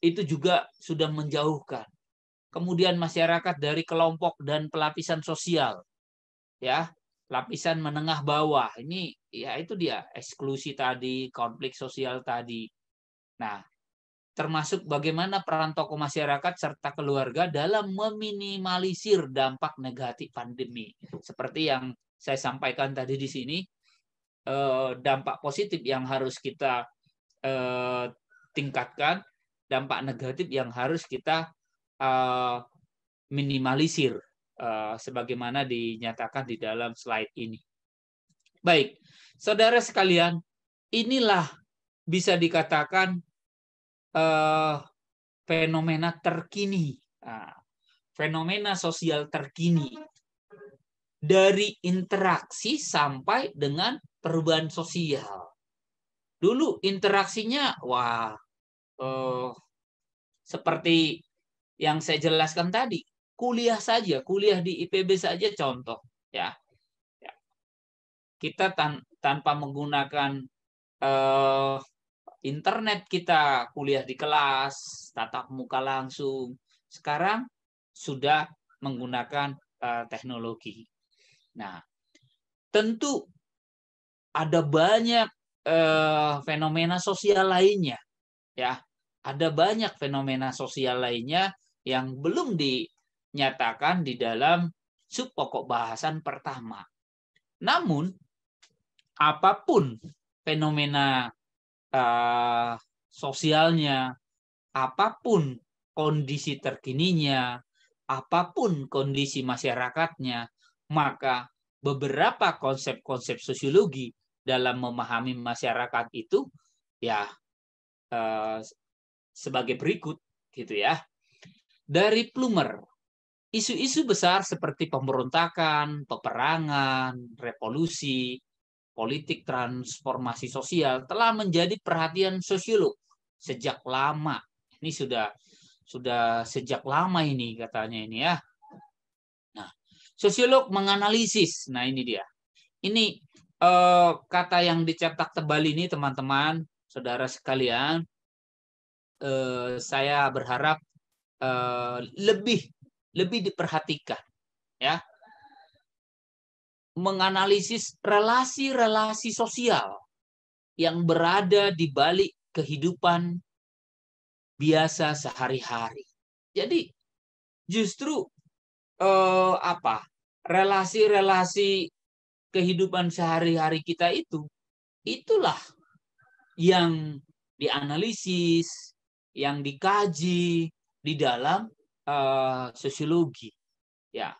itu juga sudah menjauhkan. Kemudian masyarakat dari kelompok dan pelapisan sosial, ya, lapisan menengah bawah, ini ya itu dia eksklusi tadi, konflik sosial tadi. Nah, termasuk bagaimana peran tokoh masyarakat serta keluarga dalam meminimalisir dampak negatif pandemi. Seperti yang saya sampaikan tadi di sini, dampak positif yang harus kita tingkatkan, dampak negatif yang harus kita minimalisir, sebagaimana dinyatakan di dalam slide ini. Baik, saudara sekalian, inilah bisa dikatakan fenomena terkini, fenomena sosial terkini, dari interaksi sampai dengan perubahan sosial. Dulu interaksinya, seperti yang saya jelaskan tadi, kuliah di IPB saja contoh, ya. Kita tanpa menggunakan internet, kita kuliah di kelas tatap muka langsung. Sekarang sudah menggunakan teknologi. Nah, tentu ada banyak fenomena sosial lainnya, ya. Ada banyak fenomena sosial lainnya yang belum dinyatakan di dalam sub pokok bahasan pertama. Namun, apapun fenomena sosialnya, apapun kondisi terkininya, apapun kondisi masyarakatnya, maka beberapa konsep-konsep sosiologi dalam memahami masyarakat itu, ya, sebagai berikut, gitu ya. Dari Plummer, isu-isu besar seperti pemberontakan, peperangan, revolusi, politik transformasi sosial telah menjadi perhatian sosiolog sejak lama. Ini sudah sejak lama ini katanya ini, ya. Nah, sosiolog menganalisis. Nah, ini dia. Ini kata yang dicetak tebal ini, teman-teman, saudara sekalian. Saya berharap lebih diperhatikan, ya. Menganalisis relasi-relasi sosial yang berada di balik kehidupan biasa sehari-hari. Jadi justru relasi-relasi kehidupan sehari-hari kita itulah yang dianalisis, yang dikaji di dalam sosiologi, ya.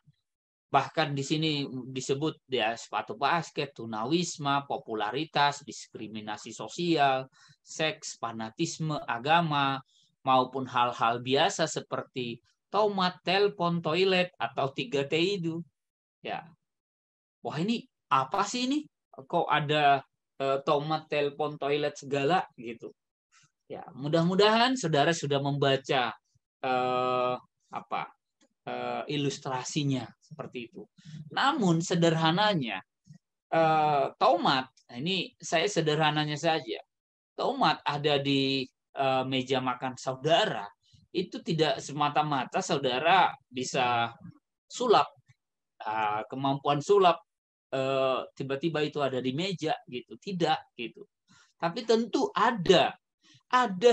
Bahkan di sini disebut ya sepatu basket, tunawisma, popularitas, diskriminasi sosial, seks, fanatisme, agama, maupun hal-hal biasa seperti tomat, telepon, toilet, atau 3T itu. Ya. Wah, ini apa sih ini? Kok ada tomat, telepon, toilet segala gitu. Ya, mudah-mudahan saudara sudah membaca ilustrasinya seperti itu. Namun sederhananya tomat, ini saya sederhananya saja. Tomat ada di meja makan saudara, itu tidak semata-mata saudara bisa sulap, kemampuan sulap tiba-tiba itu ada di meja gitu, tidak gitu. Tapi tentu ada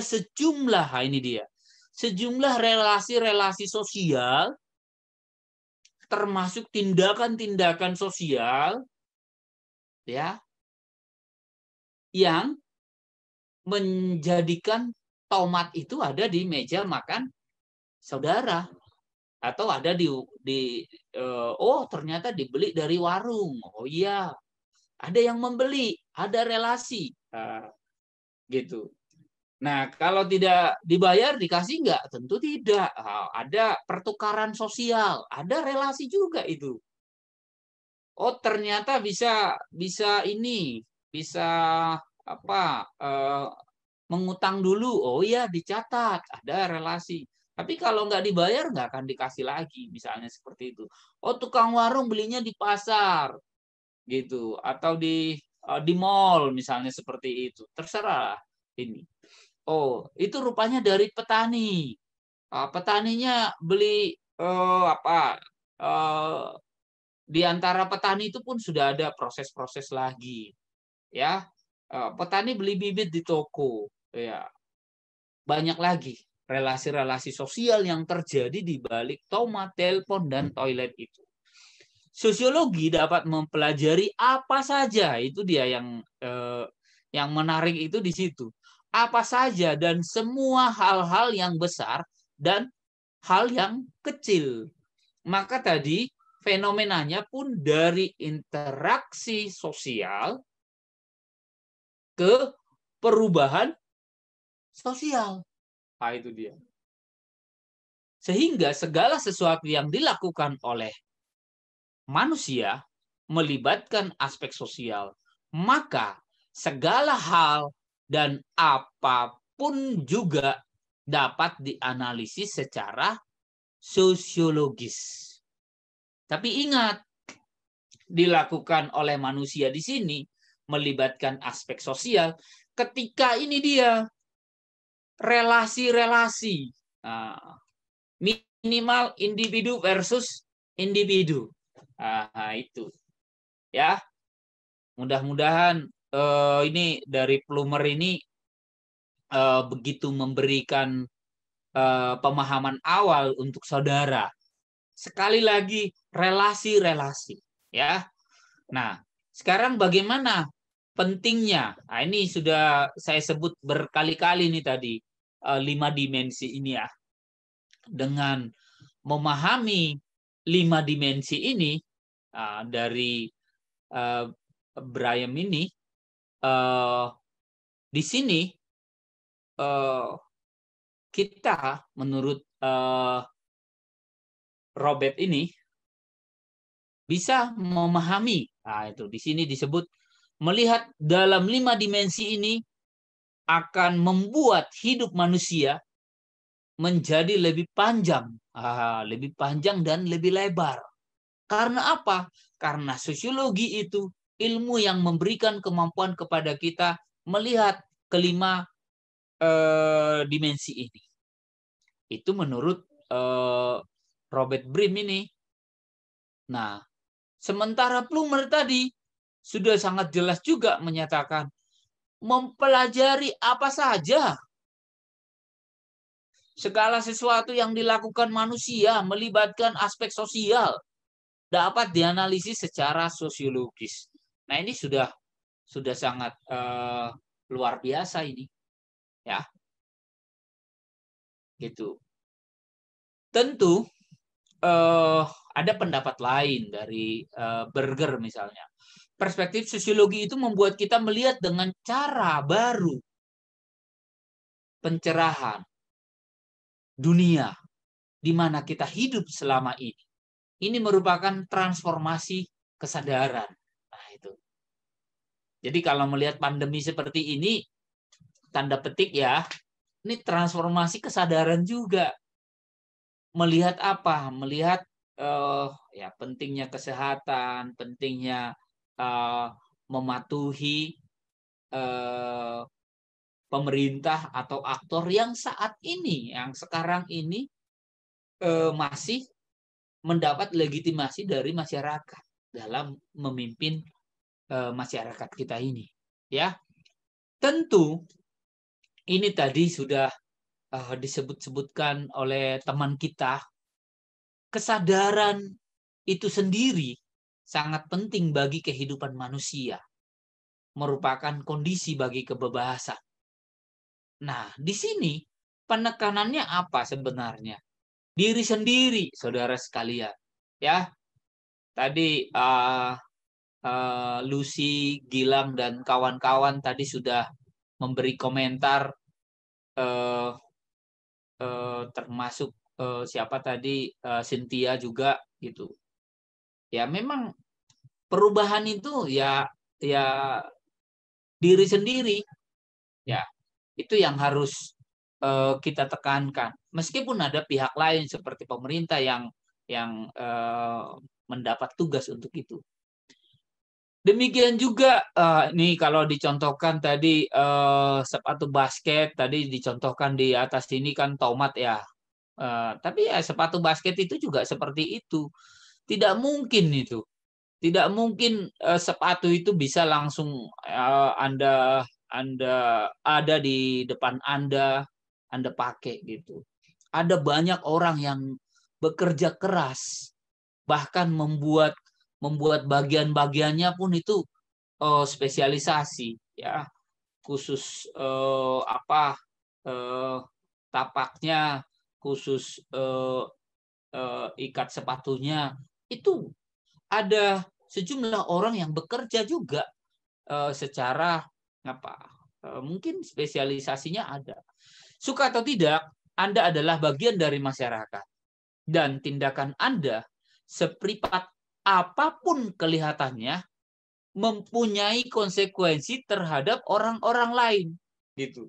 sejumlah, ini dia, sejumlah relasi-relasi sosial, termasuk tindakan-tindakan sosial, ya, yang menjadikan tomat itu ada di meja makan saudara, atau ada ternyata dibeli dari warung. Oh iya, ada yang membeli, ada relasi, gitu. Nah, kalau tidak dibayar dikasih nggak? Tentu tidak. Ada pertukaran sosial, ada relasi juga itu. Oh, ternyata bisa mengutang dulu. Oh iya, dicatat, ada relasi. Tapi kalau nggak dibayar nggak akan dikasih lagi, misalnya seperti itu. Oh, tukang warung belinya di pasar, gitu, atau di mall misalnya seperti itu. Terserah ini. Oh, itu rupanya dari petani. Petaninya beli di antara petani itu pun sudah ada proses-proses lagi, ya. Petani beli bibit di toko, ya. Banyak lagi relasi-relasi sosial yang terjadi di balik tomat, telepon, dan toilet itu. Sosiologi dapat mempelajari apa saja, itu dia yang menarik itu di situ. Apa saja dan semua hal-hal yang besar dan hal yang kecil. Maka tadi fenomenanya pun dari interaksi sosial ke perubahan sosial. Nah, itu dia. Sehingga segala sesuatu yang dilakukan oleh manusia melibatkan aspek sosial, maka segala hal dan apapun juga dapat dianalisis secara sosiologis. Tapi ingat, dilakukan oleh manusia di sini melibatkan aspek sosial. Ketika ini dia relasi-relasi, minimal individu versus individu. Itu, ya. Mudah-mudahan ini dari Plumer ini begitu memberikan pemahaman awal untuk saudara. Sekali lagi, relasi-relasi, ya. Nah, sekarang bagaimana pentingnya? Nah, ini sudah saya sebut berkali-kali nih tadi, 5 dimensi ini, ya. Dengan memahami 5 dimensi ini dari Brian ini, di sini kita menurut Robert ini bisa memahami. Nah, itu di sini disebut melihat dalam 5 dimensi ini akan membuat hidup manusia menjadi lebih panjang dan lebih lebar. Karena apa? Karena sosiologi itu ilmu yang memberikan kemampuan kepada kita melihat kelima dimensi ini. Itu menurut Robert Brim ini. Nah, sementara Plumer tadi sudah sangat jelas juga menyatakan mempelajari apa saja. Segala sesuatu yang dilakukan manusia melibatkan aspek sosial dapat dianalisis secara sosiologis. Nah, ini sudah sangat luar biasa ini, ya. Gitu. Tentu ada pendapat lain dari Berger misalnya. Perspektif sosiologi itu membuat kita melihat dengan cara baru pencerahan dunia di mana kita hidup selama ini. Ini merupakan transformasi kesadaran. Nah, itu. Jadi kalau melihat pandemi seperti ini, tanda petik ya, ini transformasi kesadaran juga. Melihat apa? Melihat ya pentingnya kesehatan, pentingnya mematuhi pemerintah atau aktor yang saat ini, yang sekarang ini masih mendapat legitimasi dari masyarakat dalam memimpin masyarakat kita ini. Ya, tentu ini tadi sudah disebut-sebutkan oleh teman kita. Kesadaran itu sendiri sangat penting bagi kehidupan manusia, merupakan kondisi bagi kebebasan. Nah, di sini penekanannya apa sebenarnya? Diri sendiri, saudara sekalian. Ya, tadi Lucy, Gilang, dan kawan-kawan tadi sudah memberi komentar, termasuk siapa tadi, Cynthia juga gitu. Ya, memang perubahan itu ya diri sendiri. Ya, itu yang harus kita tekankan. Meskipun ada pihak lain seperti pemerintah yang mendapat tugas untuk itu. Demikian juga nih kalau dicontohkan tadi sepatu basket tadi dicontohkan di atas sini kan tomat ya. Tapi ya sepatu basket itu juga seperti itu. Tidak mungkin itu. Tidak mungkin sepatu itu bisa langsung Anda ada di depan Anda pakai gitu. Ada banyak orang yang bekerja keras, bahkan membuat bagian-bagiannya pun itu spesialisasi ya, khusus tapaknya, khusus ikat sepatunya, itu ada sejumlah orang yang bekerja juga secara mungkin spesialisasinya ada. Suka atau tidak, Anda adalah bagian dari masyarakat. Dan tindakan Anda, sepripat apapun kelihatannya, mempunyai konsekuensi terhadap orang-orang lain. Gitu.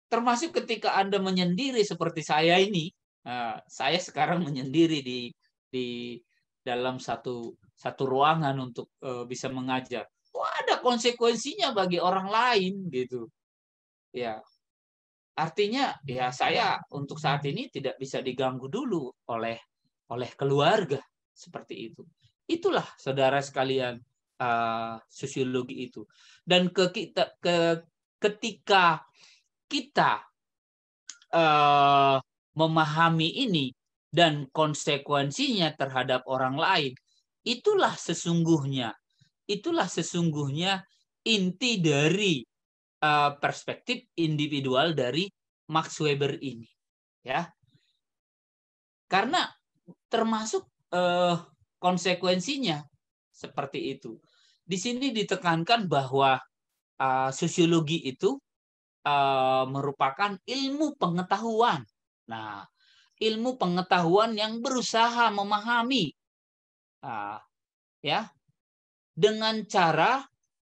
Termasuk ketika Anda menyendiri seperti saya ini, saya sekarang menyendiri di dalam satu ruangan untuk bisa mengajar. Ada konsekuensinya bagi orang lain gitu. Ya. Artinya ya saya untuk saat ini tidak bisa diganggu dulu oleh keluarga seperti itu. Itulah saudara sekalian sosiologi itu. Dan ketika kita memahami ini dan konsekuensinya terhadap orang lain, itulah sesungguhnya inti dari perspektif individual dari Max Weber ini, ya. Karena termasuk konsekuensinya seperti itu. Di sini ditekankan bahwa sosiologi itu merupakan ilmu pengetahuan. Nah, ilmu pengetahuan yang berusaha memahami, ya, dengan cara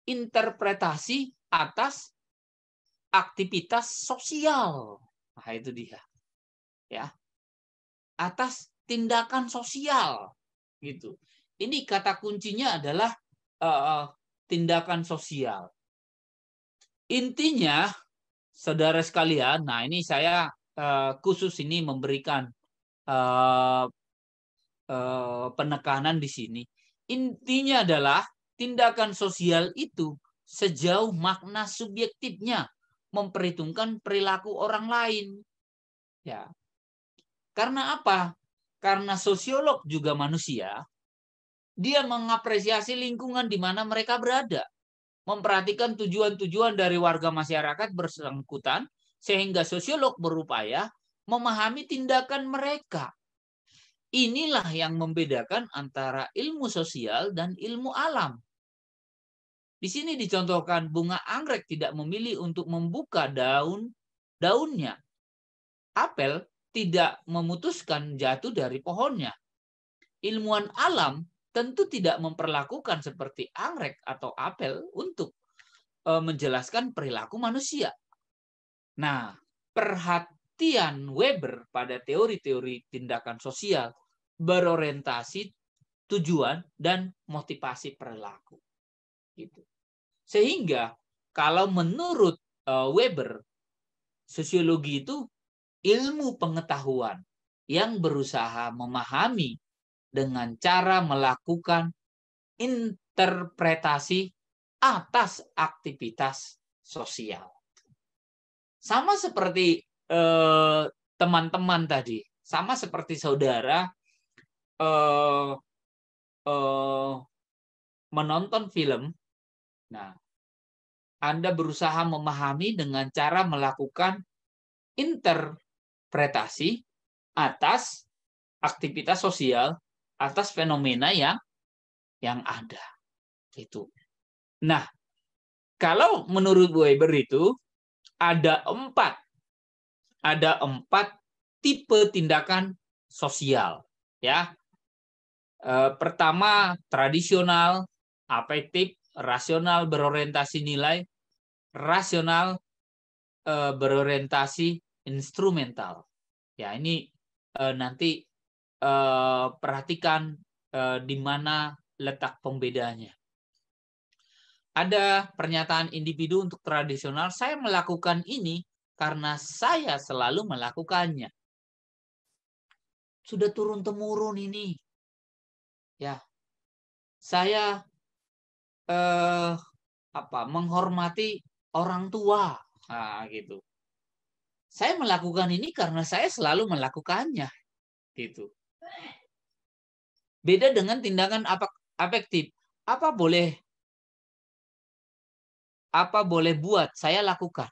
interpretasi atas aktivitas sosial. Nah, itu dia. Ya. Atas tindakan sosial gitu. Ini kata kuncinya adalah tindakan sosial. Intinya saudara sekalian, nah ini saya khusus ini memberikan penekanan di sini. Intinya adalah tindakan sosial itu sejauh makna subjektifnya memperhitungkan perilaku orang lain. Ya. Karena apa? Karena sosiolog juga manusia, dia mengapresiasi lingkungan di mana mereka berada, memperhatikan tujuan-tujuan dari warga masyarakat bersangkutan, sehingga sosiolog berupaya memahami tindakan mereka. Inilah yang membedakan antara ilmu sosial dan ilmu alam. Di sini dicontohkan bunga anggrek tidak memilih untuk membuka daunnya. Apel tidak memutuskan jatuh dari pohonnya. Ilmuwan alam tentu tidak memperlakukan seperti anggrek atau apel untuk menjelaskan perilaku manusia. Nah, perhatian Weber pada teori-teori tindakan sosial berorientasi tujuan dan motivasi perilaku. Gitu. Sehingga kalau menurut Weber, sosiologi itu ilmu pengetahuan yang berusaha memahami dengan cara melakukan interpretasi atas aktivitas sosial. Sama seperti teman-teman tadi, sama seperti saudara menonton film. Nah, Anda berusaha memahami dengan cara melakukan interpretasi atas aktivitas sosial, atas fenomena yang ada. Itu. Nah, kalau menurut Weber itu ada empat tipe tindakan sosial, ya. Pertama, tradisional, afektif, rasional berorientasi nilai, rasional berorientasi instrumental. Ya, ini nanti perhatikan di mana letak pembedanya. Ada pernyataan individu untuk tradisional, saya melakukan ini karena saya selalu melakukannya. Sudah turun-temurun ini. Ya. Saya menghormati orang tua. Nah, gitu. Saya melakukan ini karena saya selalu melakukannya. Gitu. Beda dengan tindakan afektif. Apa boleh buat, saya lakukan.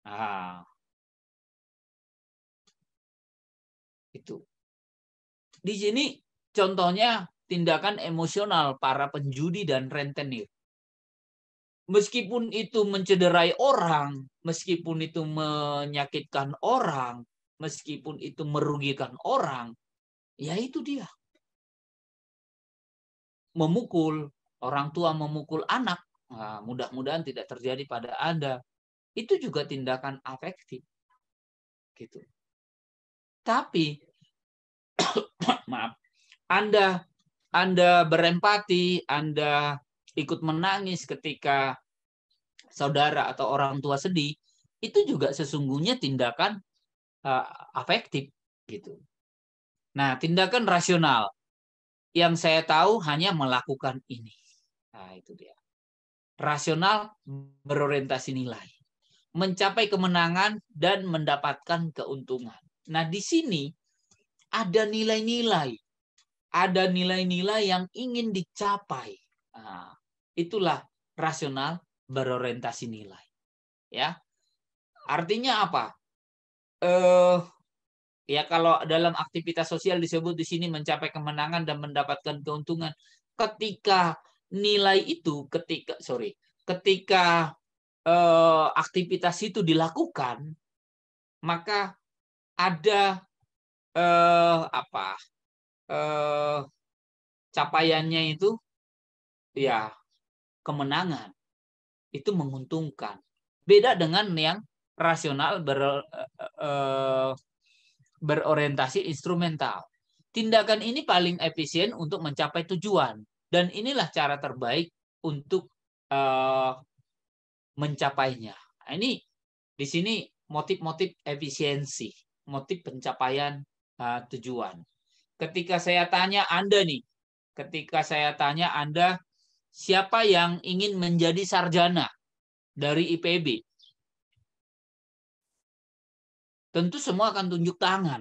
Nah, itu. Di sini contohnya tindakan emosional para penjudi dan rentenir. Meskipun itu mencederai orang, meskipun itu menyakitkan orang, meskipun itu merugikan orang, ya itu dia. Memukul, orang tua memukul anak, nah, mudah-mudahan tidak terjadi pada Anda. Itu juga tindakan afektif. Gitu. Tapi maaf, Anda berempati, Anda ikut menangis ketika saudara atau orang tua sedih, itu juga sesungguhnya tindakan afektif gitu. Nah, tindakan rasional yang saya tahu hanya melakukan ini. Nah, itu dia. Rasional berorientasi nilai, mencapai kemenangan dan mendapatkan keuntungan. Nah, di sini ada nilai-nilai yang ingin dicapai. Nah, itulah rasional berorientasi nilai. Ya, artinya apa? Ya kalau dalam aktivitas sosial disebut di sini mencapai kemenangan dan mendapatkan keuntungan. Ketika nilai itu, ketika aktivitas itu dilakukan, maka ada capaiannya itu ya kemenangan, itu menguntungkan. Beda dengan yang rasional berorientasi instrumental. Tindakan ini paling efisien untuk mencapai tujuan, dan inilah cara terbaik untuk mencapainya. Nah, ini di sini motif-motif efisiensi, motif pencapaian tujuan. Ketika saya tanya Anda, siapa yang ingin menjadi sarjana dari IPB? Tentu semua akan tunjuk tangan.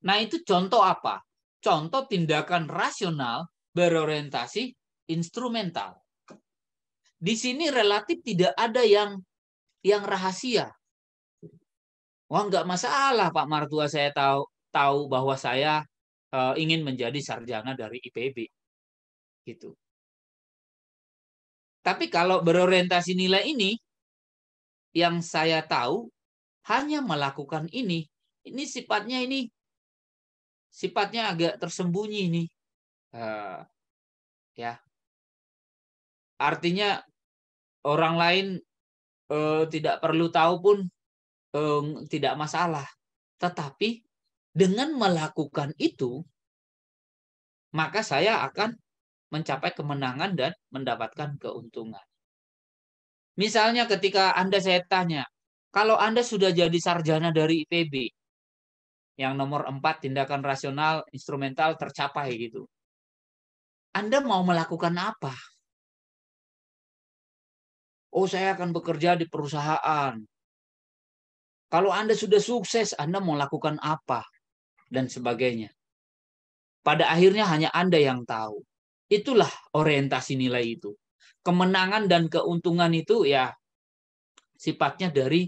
Nah, itu contoh apa? Contoh tindakan rasional berorientasi instrumental. Di sini relatif tidak ada yang rahasia. Wah, nggak masalah Pak Martua, saya tahu bahwa saya ingin menjadi sarjana dari IPB. Gitu. Tapi kalau berorientasi nilai ini, yang saya tahu hanya melakukan ini sifatnya agak tersembunyi ini. Ya. Artinya orang lain tidak perlu tahu pun tidak masalah. Tetapi dengan melakukan itu, maka saya akan mencapai kemenangan dan mendapatkan keuntungan. Misalnya ketika saya tanya, kalau Anda sudah jadi sarjana dari IPB, yang nomor 4 tindakan rasional instrumental tercapai gitu, Anda mau melakukan apa? Oh, saya akan bekerja di perusahaan. Kalau Anda sudah sukses, Anda mau lakukan apa? Dan sebagainya. Pada akhirnya hanya Anda yang tahu. Itulah orientasi nilai itu. Kemenangan dan keuntungan itu ya sifatnya dari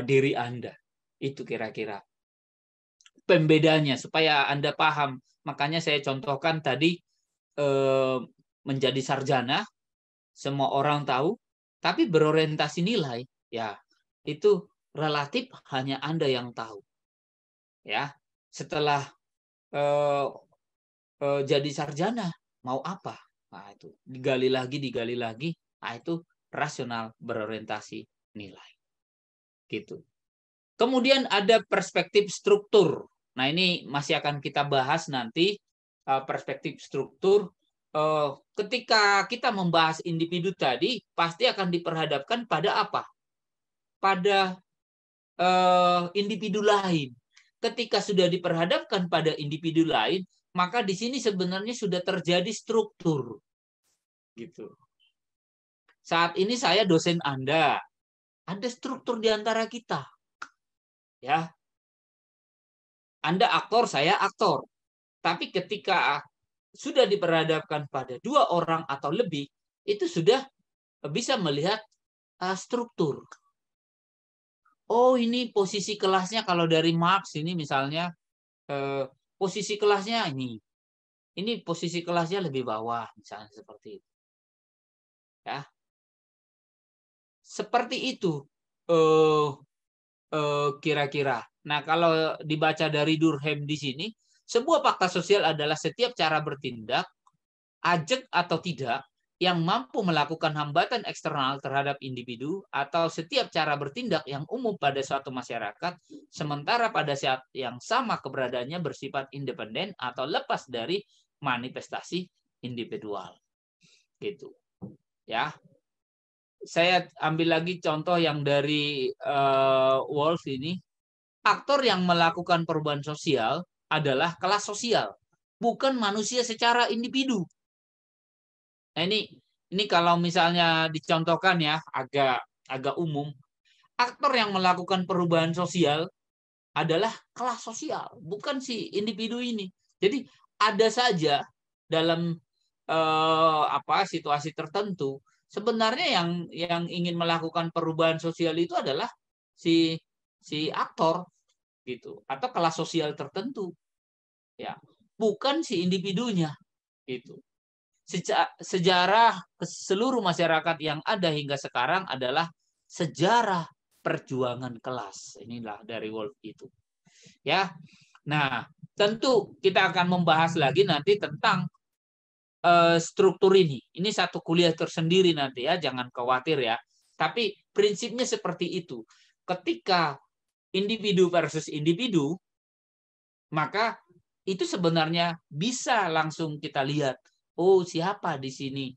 diri Anda. Itu kira-kira pembedanya supaya Anda paham. Makanya saya contohkan tadi menjadi sarjana, semua orang tahu, tapi berorientasi nilai, ya itu relatif hanya Anda yang tahu. Ya, setelah jadi sarjana mau apa? Nah, itu digali lagi. Nah, itu rasional berorientasi nilai. Gitu. Kemudian ada perspektif struktur. Nah, ini masih akan kita bahas nanti perspektif struktur. Ketika kita membahas individu tadi, pasti akan diperhadapkan pada apa? Pada individu lain. Ketika sudah diperhadapkan pada individu lain, maka di sini sebenarnya sudah terjadi struktur. Gitu. Saat ini saya dosen Anda. Ada struktur di antara kita. Ya. Anda aktor, saya aktor. Tapi ketika sudah diperhadapkan pada 2 orang atau lebih, itu sudah bisa melihat struktur. Oh, ini posisi kelasnya kalau dari Marx ini misalnya posisi kelasnya ini. Ini posisi kelasnya lebih bawah, misalnya seperti itu. Ya. Seperti itu kira-kira. Nah, kalau dibaca dari Durkheim di sini, sebuah fakta sosial adalah setiap cara bertindak, ajak atau tidak, yang mampu melakukan hambatan eksternal terhadap individu atau setiap cara bertindak yang umum pada suatu masyarakat, sementara pada saat yang sama keberadaannya bersifat independen atau lepas dari manifestasi individual. Gitu. Ya. Saya ambil lagi contoh yang dari Wolf ini. Aktor yang melakukan perubahan sosial adalah kelas sosial, bukan manusia secara individu. Nah, ini kalau misalnya dicontohkan ya, agak umum. Aktor yang melakukan perubahan sosial adalah kelas sosial, bukan si individu ini. Jadi ada saja dalam situasi tertentu sebenarnya yang ingin melakukan perubahan sosial itu adalah si aktor gitu atau kelas sosial tertentu. Ya, bukan si individunya gitu. Sejarah seluruh masyarakat yang ada hingga sekarang adalah sejarah perjuangan kelas. Inilah dari Wolf itu. Ya. Nah, tentu kita akan membahas lagi nanti tentang struktur ini. Ini satu kuliah tersendiri nanti ya, jangan khawatir ya. Tapi prinsipnya seperti itu. Ketika individu versus individu, maka itu sebenarnya bisa langsung kita lihat. Oh, siapa di sini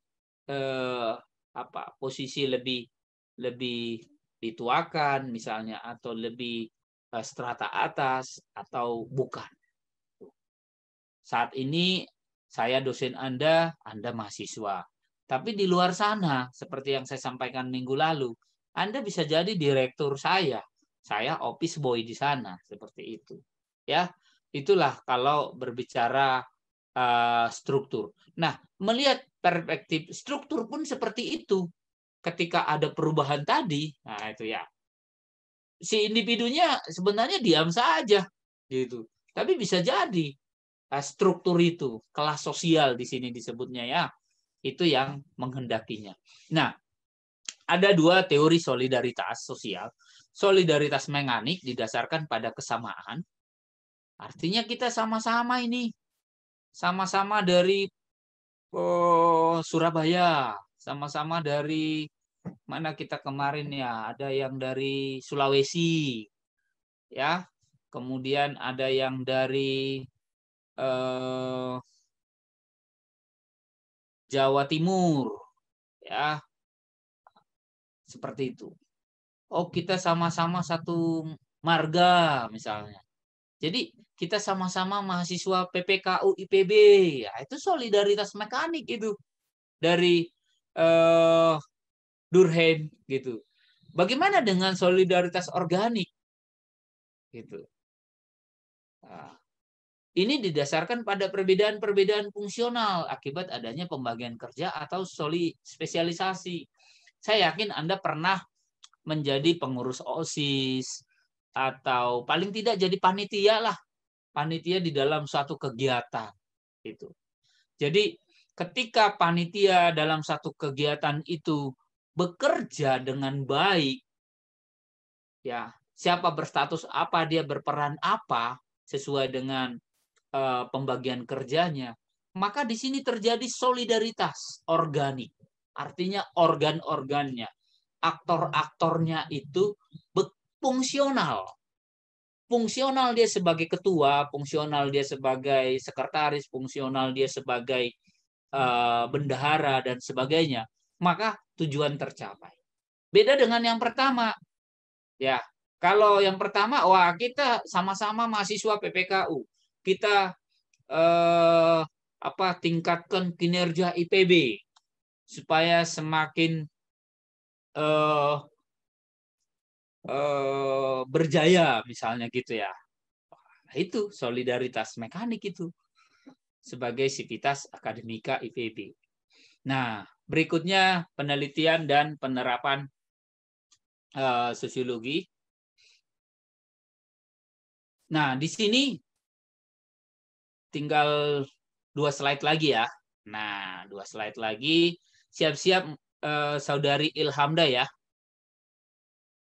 posisi lebih dituakan misalnya atau lebih strata atas atau bukan. Saat ini saya dosen Anda mahasiswa. Tapi di luar sana, seperti yang saya sampaikan minggu lalu, Anda bisa jadi direktur saya office boy di sana, seperti itu. Ya, itulah kalau berbicara struktur. Nah, melihat perspektif struktur pun seperti itu. Ketika ada perubahan tadi, nah itu ya, si individunya sebenarnya diam saja, gitu. Tapi bisa jadi struktur itu, kelas sosial di sini disebutnya ya, itu yang menghendakinya. Nah, ada 2 teori solidaritas sosial. Solidaritas menganik didasarkan pada kesamaan. Artinya kita sama-sama ini. Sama-sama dari Surabaya. sama-sama dari mana kita kemarin ya, ada yang dari Sulawesi, ya, kemudian ada yang dari Jawa Timur, ya, seperti itu. Oh, kita sama-sama satu marga misalnya. Jadi kita sama-sama mahasiswa PPKU IPB, ya itu solidaritas mekanik itu dari Durkheim gitu. Bagaimana dengan solidaritas organik gitu? Nah, ini didasarkan pada perbedaan-perbedaan fungsional akibat adanya pembagian kerja atau spesialisasi. Saya yakin Anda pernah menjadi pengurus OSIS atau paling tidak jadi panitia lah, panitia di dalam suatu kegiatan itu. Jadi ketika panitia dalam satu kegiatan itu bekerja dengan baik, ya siapa berstatus apa, dia berperan apa sesuai dengan pembagian kerjanya, maka di sini terjadi solidaritas organik. Artinya organ-organnya, aktor-aktornya itu fungsional. Fungsional dia sebagai ketua, fungsional dia sebagai sekretaris, fungsional dia sebagai bendahara dan sebagainya, maka tujuan tercapai. Beda dengan yang pertama. Ya, kalau yang pertama, wah kita sama-sama mahasiswa PPKU. Kita tingkatkan kinerja IPB supaya semakin berjaya misalnya gitu ya. Nah, itu solidaritas mekanik itu sebagai sivitas akademika IPB. Nah, berikutnya penelitian dan penerapan sosiologi. Nah, di sini tinggal 2 slide lagi ya. Nah, 2 slide lagi. Siap-siap Saudari Ilhamda ya.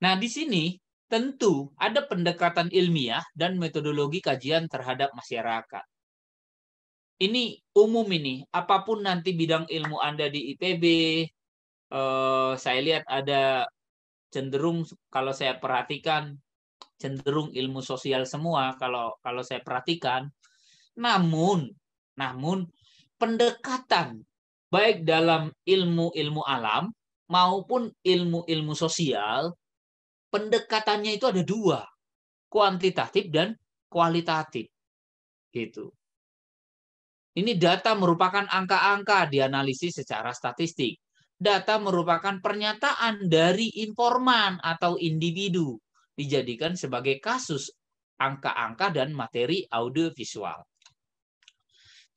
Nah, di sini tentu ada pendekatan ilmiah dan metodologi kajian terhadap masyarakat. Ini umum ini, apapun nanti bidang ilmu Anda di IPB, saya lihat ada cenderung, kalau saya perhatikan, cenderung ilmu sosial semua kalau saya perhatikan. Namun pendekatan baik dalam ilmu alam maupun ilmu sosial, pendekatannya itu ada 2, kuantitatif dan kualitatif. Gitu. Ini data merupakan angka-angka dianalisis secara statistik. Data merupakan pernyataan dari informan atau individu dijadikan sebagai kasus angka-angka dan materi audiovisual.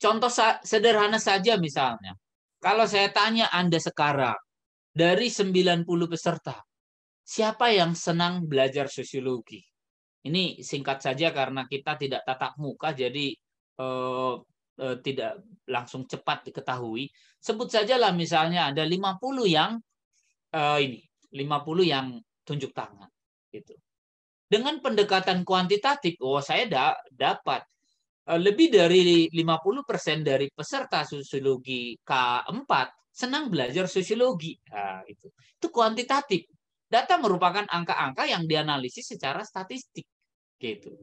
Contoh sederhana saja misalnya, kalau saya tanya Anda sekarang, dari 90 peserta, siapa yang senang belajar sosiologi? Ini singkat saja karena kita tidak tatap muka, jadi tidak langsung cepat diketahui. Sebut sajalah misalnya ada 50 yang 50 yang tunjuk tangan. Gitu. Dengan pendekatan kuantitatif, saya dapat lebih dari 50% dari peserta sosiologi K4 senang belajar sosiologi. Nah, itu kuantitatif. Data merupakan angka-angka yang dianalisis secara statistik. Gitu.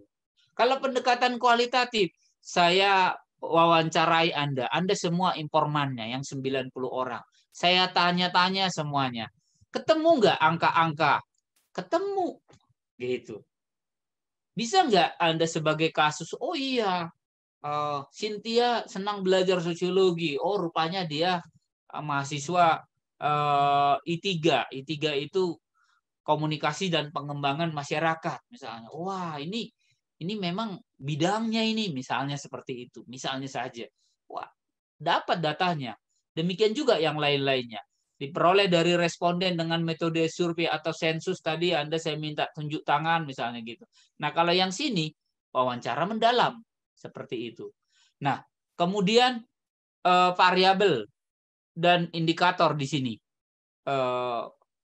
Kalau pendekatan kualitatif, saya wawancarai Anda semua informannya yang 90 orang. Saya tanya-tanya semuanya. Ketemu nggak angka-angka? Ketemu. Gitu. Bisa nggak Anda sebagai kasus, oh iya, Cynthia senang belajar sosiologi. Oh, rupanya dia mahasiswa I3. I3 itu komunikasi dan pengembangan masyarakat misalnya. Wah, ini memang bidangnya ini, misalnya seperti itu. Misalnya saja. Wah, dapat datanya. Demikian juga yang lain-lainnya. Diperoleh dari responden dengan metode survei atau sensus tadi, saya minta tunjuk tangan misalnya gitu. Nah, kalau yang sini wawancara mendalam seperti itu. Nah, kemudian variabel dan indikator di sini.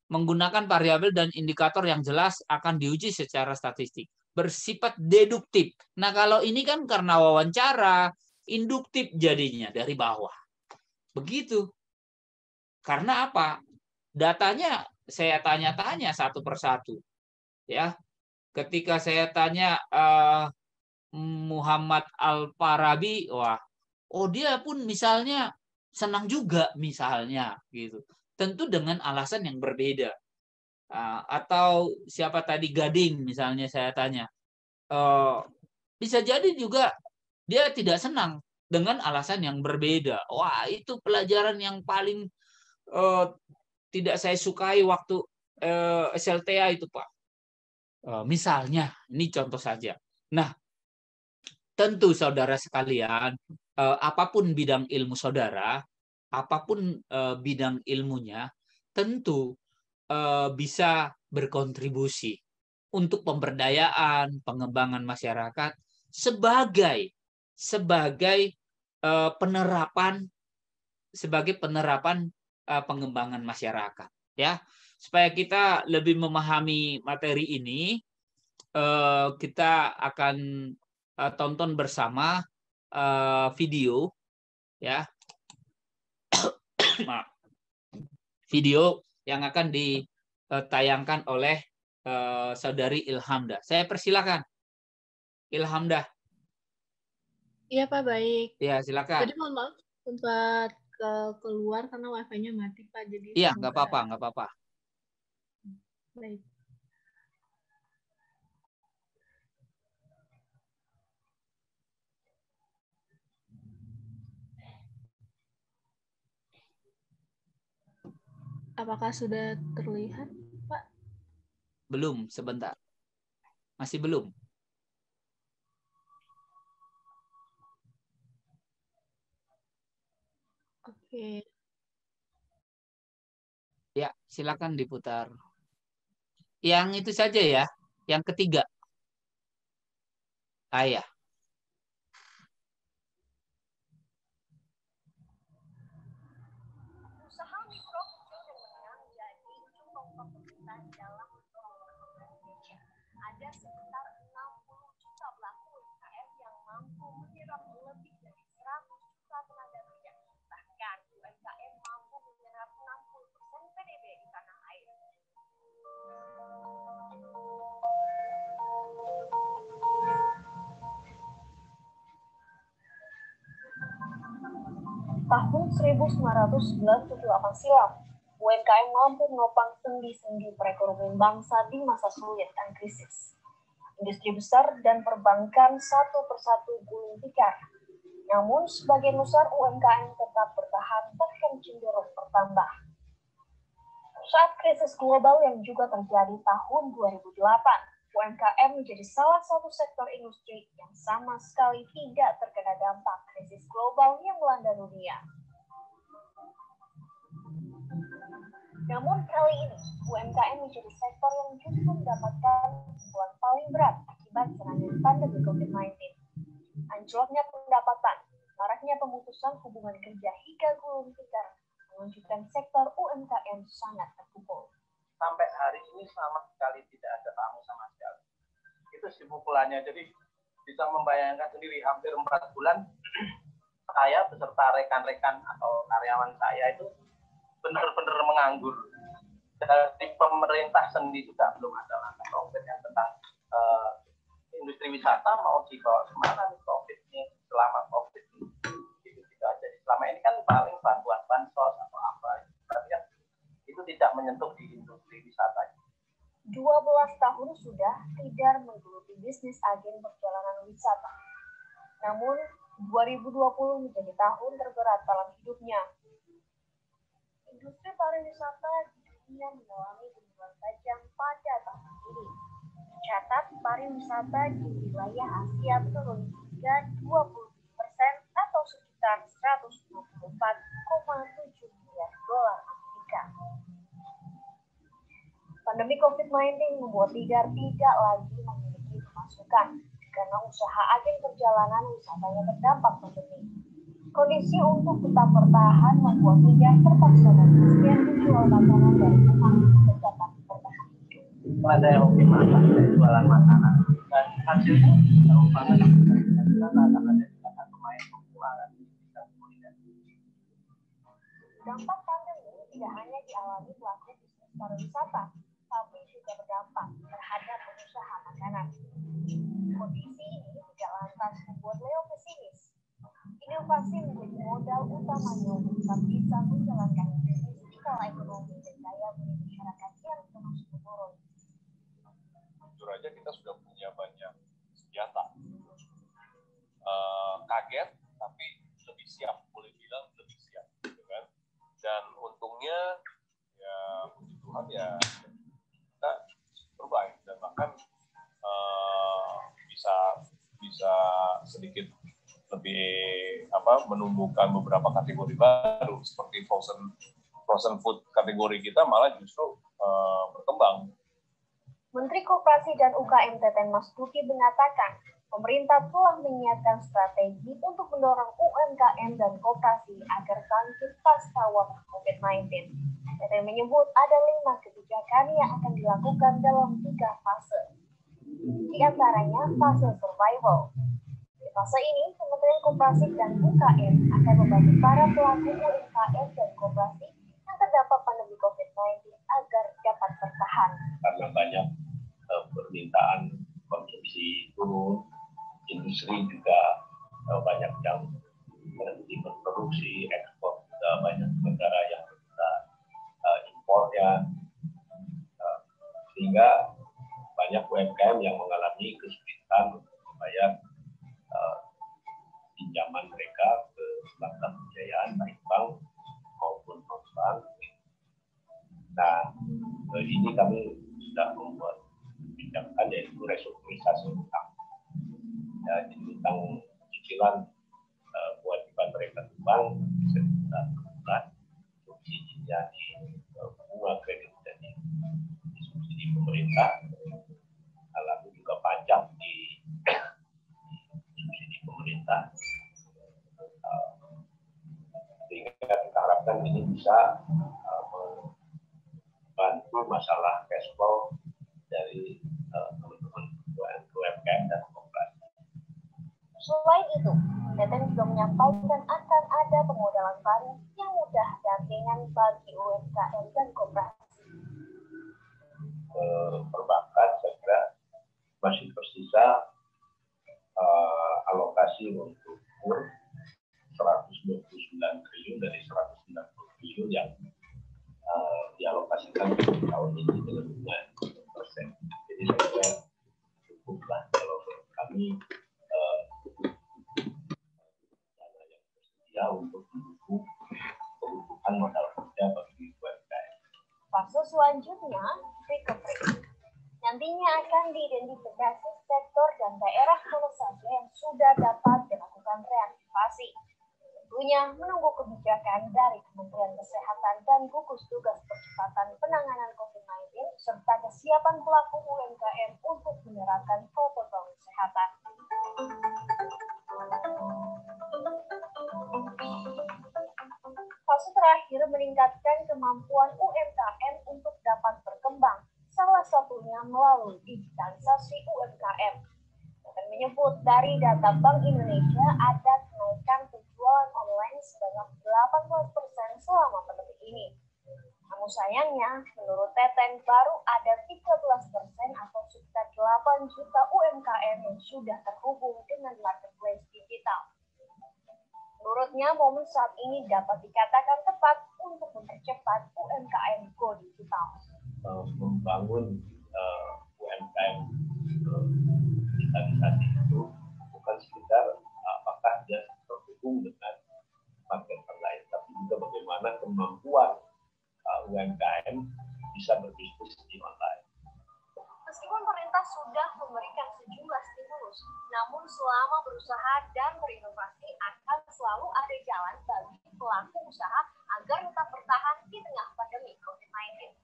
Menggunakan variabel dan indikator yang jelas akan diuji secara statistik. Bersifat deduktif. Nah, kalau ini kan karena wawancara, induktif jadinya dari bawah. Begitu. Karena apa? Datanya saya tanya-tanya satu persatu. Ya, ketika saya tanya Muhammad Al-Farabi, wah, oh dia pun misalnya senang juga misalnya gitu. Tentu dengan alasan yang berbeda. Atau siapa tadi Gading misalnya saya tanya, bisa jadi juga dia tidak senang dengan alasan yang berbeda. Wah, itu pelajaran yang paling tidak saya sukai waktu SLTA itu, Pak. Misalnya, ini contoh saja. Nah, tentu saudara sekalian, apapun bidang ilmu saudara, apapun bidang ilmunya, tentu bisa berkontribusi untuk pemberdayaan, pengembangan masyarakat sebagai penerapan pengembangan masyarakat, ya. Supaya kita lebih memahami materi ini, kita akan tonton bersama video, ya. Video yang akan ditayangkan oleh saudari Ilhamdah. Saya persilakan, Ilhamdah. Iya Pak, baik. Ya, silakan. Tadi mohon maaf sempat keluar karena wifi-nya mati Pak. Jadi iya, nggak apa-apa. Baik. Apakah sudah terlihat, Pak? Belum, sebentar. Masih belum. Oke. Ya, silakan diputar. Yang itu saja ya, yang ketiga. Ya. Usaha mikro, kecil dan menengah menjadi ujung tombak pemerintah dalam mendorong Indonesia. Ada sekitar 60 juta pelaku UMKM yang mampu menyerap lebih dari 100 juta tenaga kerja. Bahkan UMKM mampu menyerap 60% PDB di tanah air. Tahun 1998 silam, UMKM mampu menopang sendi-sendi perekonomian bangsa di masa sulit dan krisis. Industri besar dan perbankan satu persatu gulung tikar. Namun, sebagian besar UMKM tetap bertahan bahkan cenderung bertambah. Saat krisis global yang juga terjadi tahun 2008, UMKM menjadi salah satu sektor industri yang sama sekali tidak terkena dampak krisis global yang melanda dunia. Namun kali ini, UMKM menjadi sektor yang justru mendapatkan pukulan paling berat akibat serangan pandemi COVID-19. Anjloknya pendapatan, maraknya pemutusan hubungan kerja hingga gulung tikar menunjukkan sektor UMKM sangat terpukul. Sampai hari ini sama sekali tidak ada tamu sama sekali. Itu sih pukulannya. Jadi bisa membayangkan sendiri hampir 4 bulan saya beserta rekan-rekan atau karyawan saya itu benar-benar menganggur. Dari pemerintah sendiri juga belum ada langkah konkret tentang industri wisata mau dibawa kemana nih COVID ini selama COVID ini. Gitu aja. Selama ini kan paling bantuan bansos atau apa. Tapi ya, itu tidak menyentuh di industri wisata. 12 tahun sudah tidak menggeluti bisnis agen perjalanan wisata. Namun, 2020 menjadi tahun terberat dalam hidupnya. Industri pariwisata di dunia mengalami penurunan tajam pada tahun ini. Tercatat pariwisata di wilayah Asia menurun hingga 20% atau sekitar 124,7 miliar dolar Amerika. Pandemi COVID-19 membuat Tidar tidak lagi memiliki pemasukan karena usaha agen perjalanan wisatanya terdampak pandemi. Kondisi untuk tetap bertahan membuat Tidar terpaksa menghabiskan menjual makanan dari rumah untuk dapat bertahan. Ada yang hobi masak, jualan makanan, dan hasilnya jauh banget karena ada pemain populer. Dampak pandemi tidak dialami pelaku bisnis pariwisata, tapi juga berdampak terhadap pengusaha makanan. Kondisi ini tidak lantas membuat Leo pesimis. Inovasi menjadi modal utamanya untuk tetap bisa menjalankan bisnis di kala ekonomi dan daya beli masyarakat yang terus menurun. Jujur aja kita sudah punya banyak senjata. Kaget, tapi lebih siap, boleh bilang lebih siap, gitu kan? Dan untungnya, ya puji Tuhan ya kita berbaik dan bahkan bisa sedikit lebih menumbuhkan beberapa kategori baru seperti frozen food kategori kita malah justru berkembang. Menteri Koperasi dan UKM Teten Mas Duki mengatakan pemerintah telah menyiapkan strategi untuk mendorong UMKM dan koperasi agar bangkit pasca wabah COVID-19. Teten menyebut ada 5 kebijakan yang akan dilakukan dalam 3 fase. Di antaranya fase survival. Di fase ini, Kementerian Koperasi dan UKM akan membantu para pelaku UMKM dan koperasi yang terdampak pandemi COVID-19 agar dapat bertahan. Karena banyak permintaan konsumsi turun, industri juga banyak yang berhenti berproduksi, ekspor juga banyak negara yang kita impornya, sehingga banyak UMKM yang mengalami kesulitan untuk membayar pinjaman mereka ke lembaga pembiayaan baik bank maupun non-bank. Nah, ini kami sudah membuat kebijakan yaitu restrukturisasi utang. Ya, jadi utang cicilan kewajiban mereka ke bank bisa kita bulan, subsidinya di bunga kredit dan di subsidi pemerintah, lalu juga pajak di subsidi pemerintah. Sehingga kita harapkan ini bisa membantu masalah cash flow dari teman-teman UMKM dan koperasi. Selain itu, Teten juga menyampaikan akan ada pemodalan baru yang mudah dan ringan bagi UMKM dan koperasi. Perbankan saya kira masih tersisa alokasi untuk KUR 129 triliun dari 190 triliun yang dialokasikan tahun ini dengan bunga 1%. Jadi saya kira cukuplah kalau kami dana yang tersedia untuk mendukung kebutuhan modal kerja bagi UMKM. Fase selanjutnya, recovery. Nantinya akan diidentifikasi sektor dan daerah mana saja yang sudah dapat dilakukan reaktivasi. Tentunya menunggu kebijakan dari Kementerian Kesehatan dan gugus tugas percepatan penanganan COVID-19 serta kesiapan pelaku UMKM untuk menerapkan protokol kesehatan. Fase terakhir meningkatkan kemampuan UMKM untuk dapat berkembang, salah satunya melalui digitalisasi UMKM. Dan menyebut dari data Bank Indonesia ada kenaikan penjualan online sebanyak 80% selama pandemi ini. Namun sayangnya, menurut Teten baru ada 13% atau sekitar 8 juta UMKM yang sudah terhubung dengan marketplace digital. Menurutnya, momen saat ini dapat dikatakan tepat untuk mempercepat UMKM go digital. Membangun UMKM digitalisasi itu bukan sekedar apakah dia terhubung dengan market lain, tapi juga bagaimana kemampuan UMKM bisa berbisnis di online. Meskipun pemerintah sudah memberikan sejumlah stimulus, namun selama berusaha dan berinovasi akan selalu ada jalan bagi pelaku usaha agar tetap bertahan di tengah pandemi COVID-19.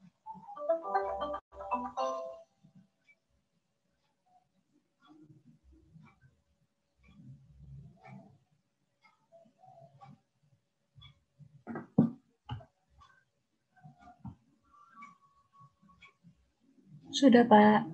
Sudah, Pak.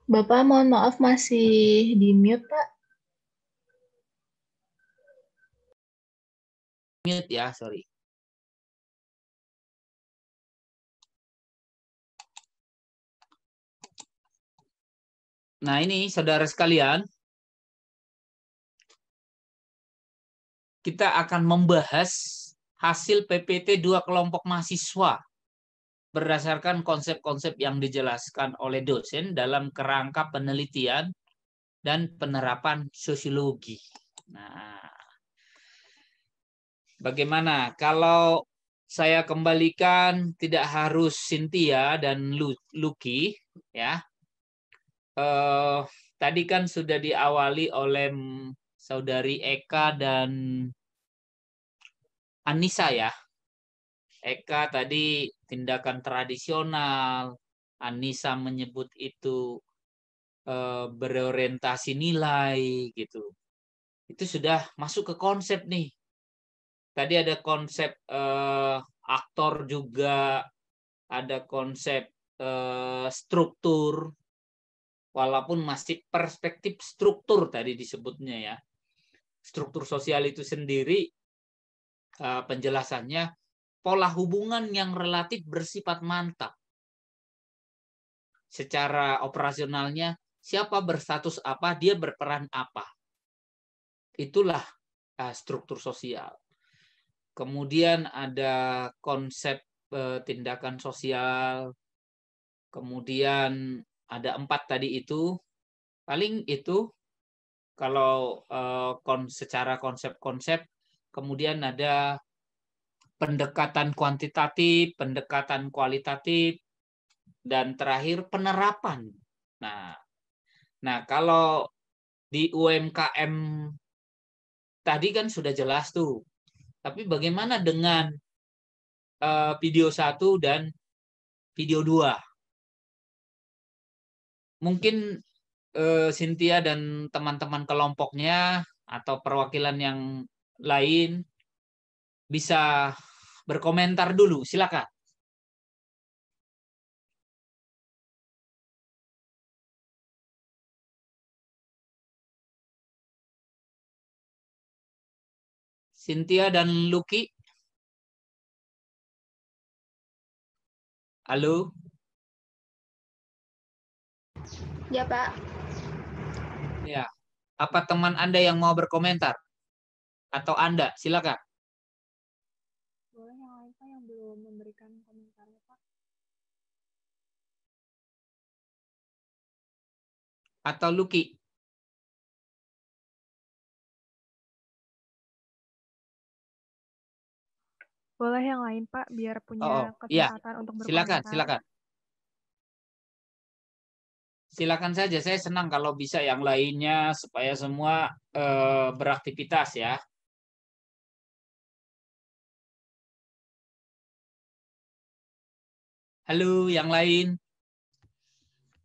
Bapak, mohon maaf masih di mute, Pak. Mute ya, sorry. Nah ini saudara sekalian, kita akan membahas hasil PPT 2 kelompok mahasiswa berdasarkan konsep-konsep yang dijelaskan oleh dosen dalam kerangka penelitian dan penerapan sosiologi. Nah, bagaimana kalau saya kembalikan, tidak harus Cynthia dan Lucky, ya. Tadi kan sudah diawali oleh saudari Eka dan Anissa ya. Eka tadi tindakan tradisional, Anissa menyebut itu berorientasi nilai gitu. Itu sudah masuk ke konsep nih. Tadi ada konsep aktor juga, ada konsep struktur, walaupun masih perspektif struktur tadi disebutnya ya. Struktur sosial itu sendiri penjelasannya pola hubungan yang relatif bersifat mantap. Secara operasionalnya, siapa berstatus apa, dia berperan apa. Itulah struktur sosial. Kemudian ada konsep tindakan sosial. Kemudian ada 4 tadi itu. Paling itu kalau secara konsep-konsep. Kemudian ada pendekatan kuantitatif, pendekatan kualitatif, dan terakhir penerapan. Nah kalau di UMKM tadi kan sudah jelas tuh. Tapi bagaimana dengan video 1 dan video 2? Mungkin Cynthia dan teman-teman kelompoknya atau perwakilan yang lain bisa berkomentar dulu, silakan. Cynthia dan Lucky. Halo? Ya, Pak. Ya. Apa teman Anda yang mau berkomentar? Atau Anda? Silakan. Boleh yang lain, Pak, yang belum memberikan komentarnya, Pak. Atau Lucky? Boleh yang lain, Pak, biar punya kesempatan untuk berkomentar. Silakan. Silakan saja, saya senang kalau bisa yang lainnya supaya semua beraktivitas ya. Halo, yang lain?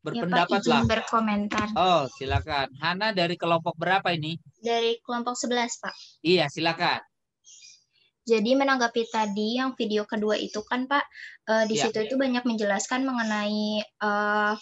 Berpendapatlah. Ya, Pak, izin berkomentar. Oh, silakan. Hana dari kelompok berapa ini? Dari kelompok 11, Pak. Iya, silakan. Jadi menanggapi tadi yang video kedua itu kan Pak, di situ itu banyak menjelaskan mengenai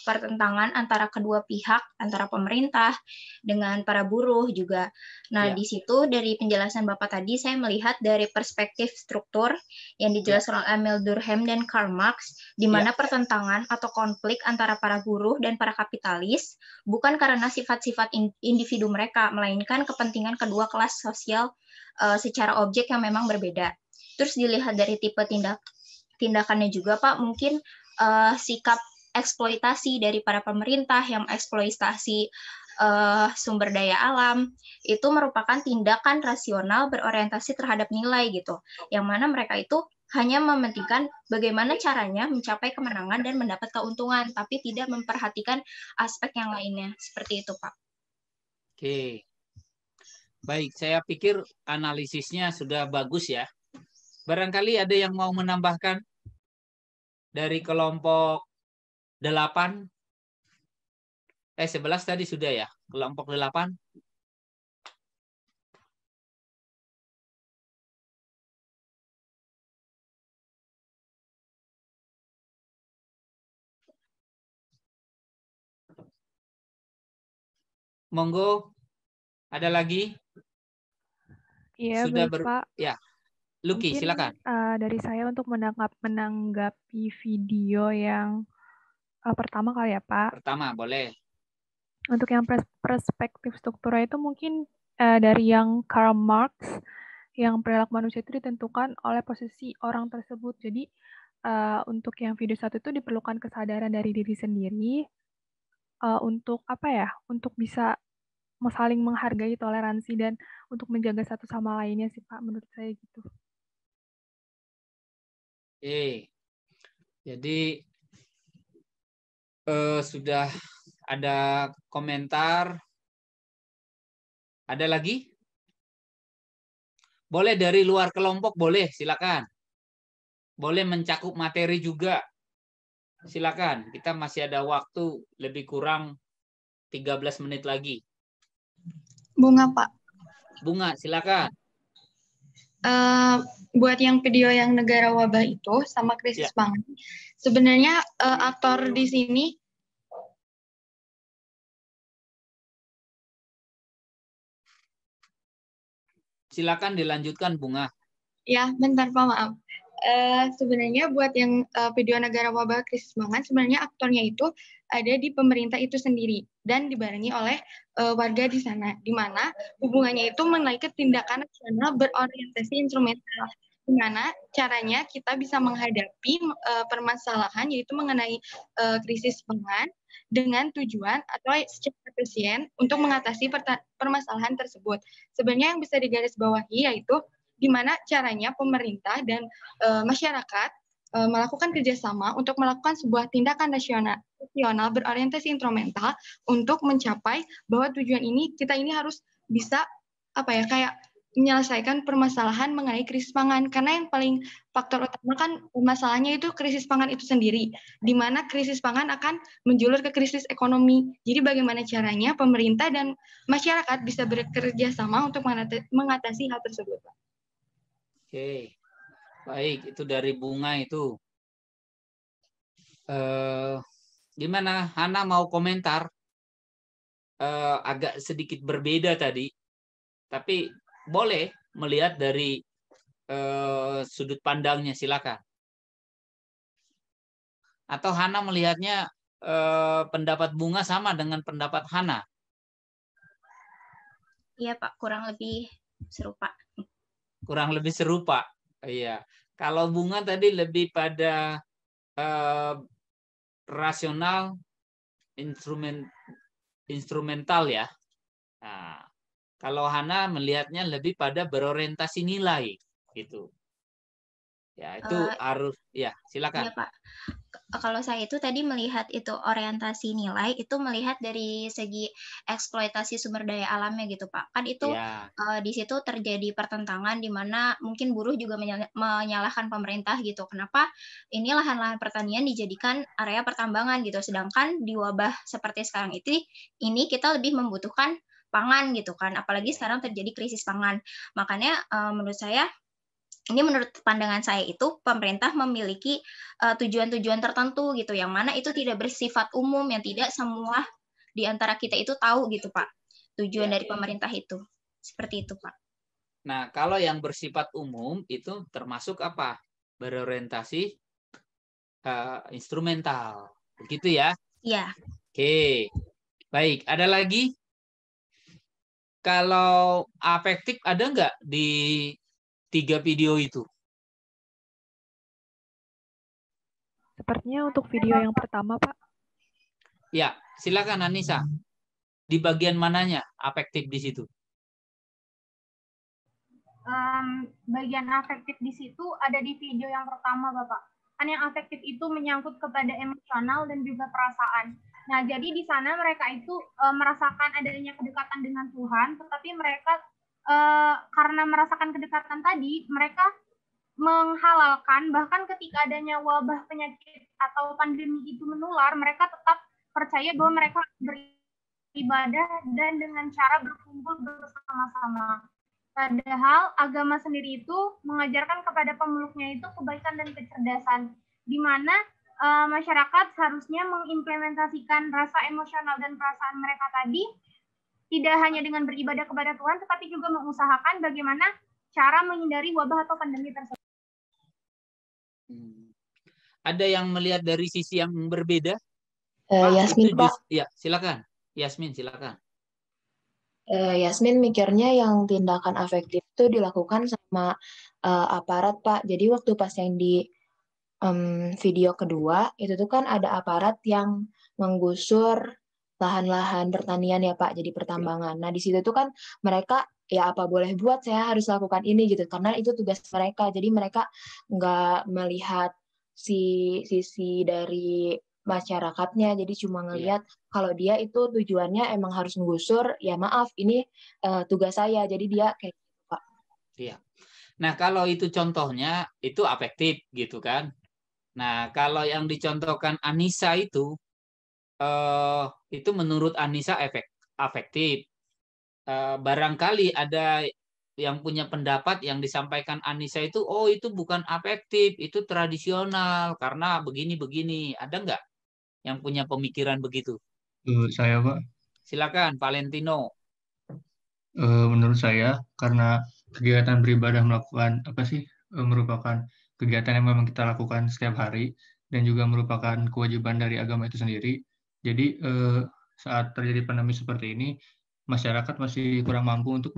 pertentangan antara kedua pihak, antara pemerintah dengan para buruh juga. Nah, di situ dari penjelasan Bapak tadi saya melihat dari perspektif struktur yang dijelaskan oleh Emil Durkheim dan Karl Marx, di mana pertentangan atau konflik antara para buruh dan para kapitalis bukan karena sifat-sifat individu mereka, melainkan kepentingan kedua kelas sosial secara objek yang memang berbeda. Terus dilihat dari tipe tindakannya juga Pak, mungkin sikap eksploitasi dari para pemerintah yang eksploitasi sumber daya alam itu merupakan tindakan rasional berorientasi terhadap nilai gitu, yang mana mereka itu hanya mementingkan bagaimana caranya mencapai kemenangan dan mendapat keuntungan, tapi tidak memperhatikan aspek yang lainnya. Seperti itu Pak. Oke. Baik, saya pikir analisisnya sudah bagus ya. Barangkali ada yang mau menambahkan dari kelompok 8? 11 tadi sudah ya, kelompok 8. Monggo. Ada lagi? Iya, Sudah baik, Pak. Ya, Lucky, Mungkin silakan. Dari saya untuk menanggapi video yang pertama kali ya, Pak. Pertama, boleh. Untuk yang perspektif struktural itu mungkin dari yang Karl Marx, yang perilaku manusia itu ditentukan oleh posisi orang tersebut. Jadi untuk yang video satu itu diperlukan kesadaran dari diri sendiri untuk apa ya? Untuk bisa saling menghargai, toleransi, dan untuk menjaga satu sama lainnya sih Pak, menurut saya gitu. Jadi sudah ada komentar. Ada lagi? Boleh dari luar kelompok, boleh, silakan. Boleh mencakup materi juga. Silakan, kita masih ada waktu lebih kurang 13 menit lagi. Bunga, Pak. Bunga, silakan. Buat yang video yang negara wabah itu sama krisis pangan, sebenarnya aktor di sini silakan dilanjutkan, Bunga. Ya, bentar Pak, maaf. Sebenarnya buat yang video negara wabah krisis pangan, sebenarnya aktornya itu ada di pemerintah itu sendiri dan dibarengi oleh warga di sana, di mana hubungannya itu menaiki tindakan nasional berorientasi instrumental, di mana caranya kita bisa menghadapi permasalahan yaitu mengenai krisis pangan dengan tujuan atau secara efisien untuk mengatasi permasalahan tersebut. Sebenarnya yang bisa digarisbawahi yaitu di mana caranya pemerintah dan masyarakat melakukan kerjasama untuk melakukan sebuah tindakan nasional berorientasi instrumental untuk mencapai bahwa tujuan ini kita ini harus bisa kayak menyelesaikan permasalahan mengenai krisis pangan, karena yang paling faktor utama kan masalahnya itu krisis pangan itu sendiri, di mana krisis pangan akan menjulur ke krisis ekonomi. Jadi bagaimana caranya pemerintah dan masyarakat bisa bekerja sama untuk mengatasi hal tersebut, Pak. Oke, baik, itu dari Bunga itu. Gimana, Hana mau komentar? Agak sedikit berbeda tadi, tapi boleh melihat dari sudut pandangnya, silakan. Atau Hana melihatnya pendapat Bunga sama dengan pendapat Hana? Iya Pak, kurang lebih serupa. Kurang lebih serupa, iya. Kalau Bunga tadi lebih pada rasional, instrumental ya. Nah, kalau Hana melihatnya lebih pada berorientasi nilai, gitu. Ya, itu harus, ya silakan. Iya Pak. Kalau saya itu tadi melihat itu orientasi nilai, itu melihat dari segi eksploitasi sumber daya alamnya gitu Pak. Kan itu di situ terjadi pertentangan di mana mungkin buruh juga menyalahkan pemerintah gitu. Kenapa ini lahan-lahan pertanian dijadikan area pertambangan gitu. Sedangkan di wabah seperti sekarang ini kita lebih membutuhkan pangan gitu kan. Apalagi sekarang terjadi krisis pangan. Makanya menurut saya, ini menurut pandangan saya itu pemerintah memiliki tujuan-tujuan tertentu gitu, yang mana itu tidak bersifat umum, yang tidak semua di antara kita itu tahu gitu Pak, tujuan dari pemerintah itu. Seperti itu Pak. Nah, kalau yang bersifat umum itu termasuk apa? Berorientasi instrumental. Begitu ya? Iya. Oke. Baik, ada lagi? Kalau afektif ada nggak di 3 video itu? Sepertinya untuk video yang pertama, Pak. Ya, silakan Anissa. Di bagian mananya afektif di situ? Bagian afektif di situ ada di video yang pertama, Bapak. Kan yang afektif itu menyangkut kepada emosional dan juga perasaan. Nah, jadi di sana mereka itu merasakan adanya kedekatan dengan Tuhan, tetapi mereka karena merasakan kedekatan tadi, mereka menghalalkan, bahkan ketika adanya wabah penyakit atau pandemi itu menular, mereka tetap percaya bahwa mereka beribadah dan dengan cara berkumpul bersama-sama. Padahal agama sendiri itu mengajarkan kepada pemeluknya itu kebaikan dan kecerdasan, di mana masyarakat seharusnya mengimplementasikan rasa emosional dan perasaan mereka tadi tidak hanya dengan beribadah kepada Tuhan, tetapi juga mengusahakan bagaimana cara menghindari wabah atau pandemi tersebut. Ada yang melihat dari sisi yang berbeda? Yasmin, Pak. Ya, silakan. Yasmin, silakan. Yasmin mikirnya yang tindakan afektif itu dilakukan sama aparat, Pak. Jadi waktu pas yang di video kedua, itu tuh kan ada aparat yang menggusur lahan-lahan pertanian ya, Pak, jadi pertambangan. Nah, di situ tuh kan mereka, ya apa boleh buat, saya harus lakukan ini gitu, karena itu tugas mereka. Jadi mereka nggak melihat sisi dari masyarakatnya, jadi cuma ngelihat kalau dia itu tujuannya emang harus menggusur, ya maaf, ini tugas saya, jadi dia kayak gitu, Pak. Iya. Nah, kalau itu contohnya, itu afektif gitu kan. Nah, kalau yang dicontohkan Anissa itu menurut Anissa afektif. Barangkali ada yang punya pendapat yang disampaikan Anissa itu, oh itu bukan afektif, itu tradisional karena begini-begini. Ada nggak yang punya pemikiran begitu? Saya, Pak. Silakan, Valentino. Menurut saya, karena kegiatan beribadah merupakan kegiatan yang memang kita lakukan setiap hari dan juga merupakan kewajiban dari agama itu sendiri. Jadi saat terjadi pandemi seperti ini, masyarakat masih kurang mampu untuk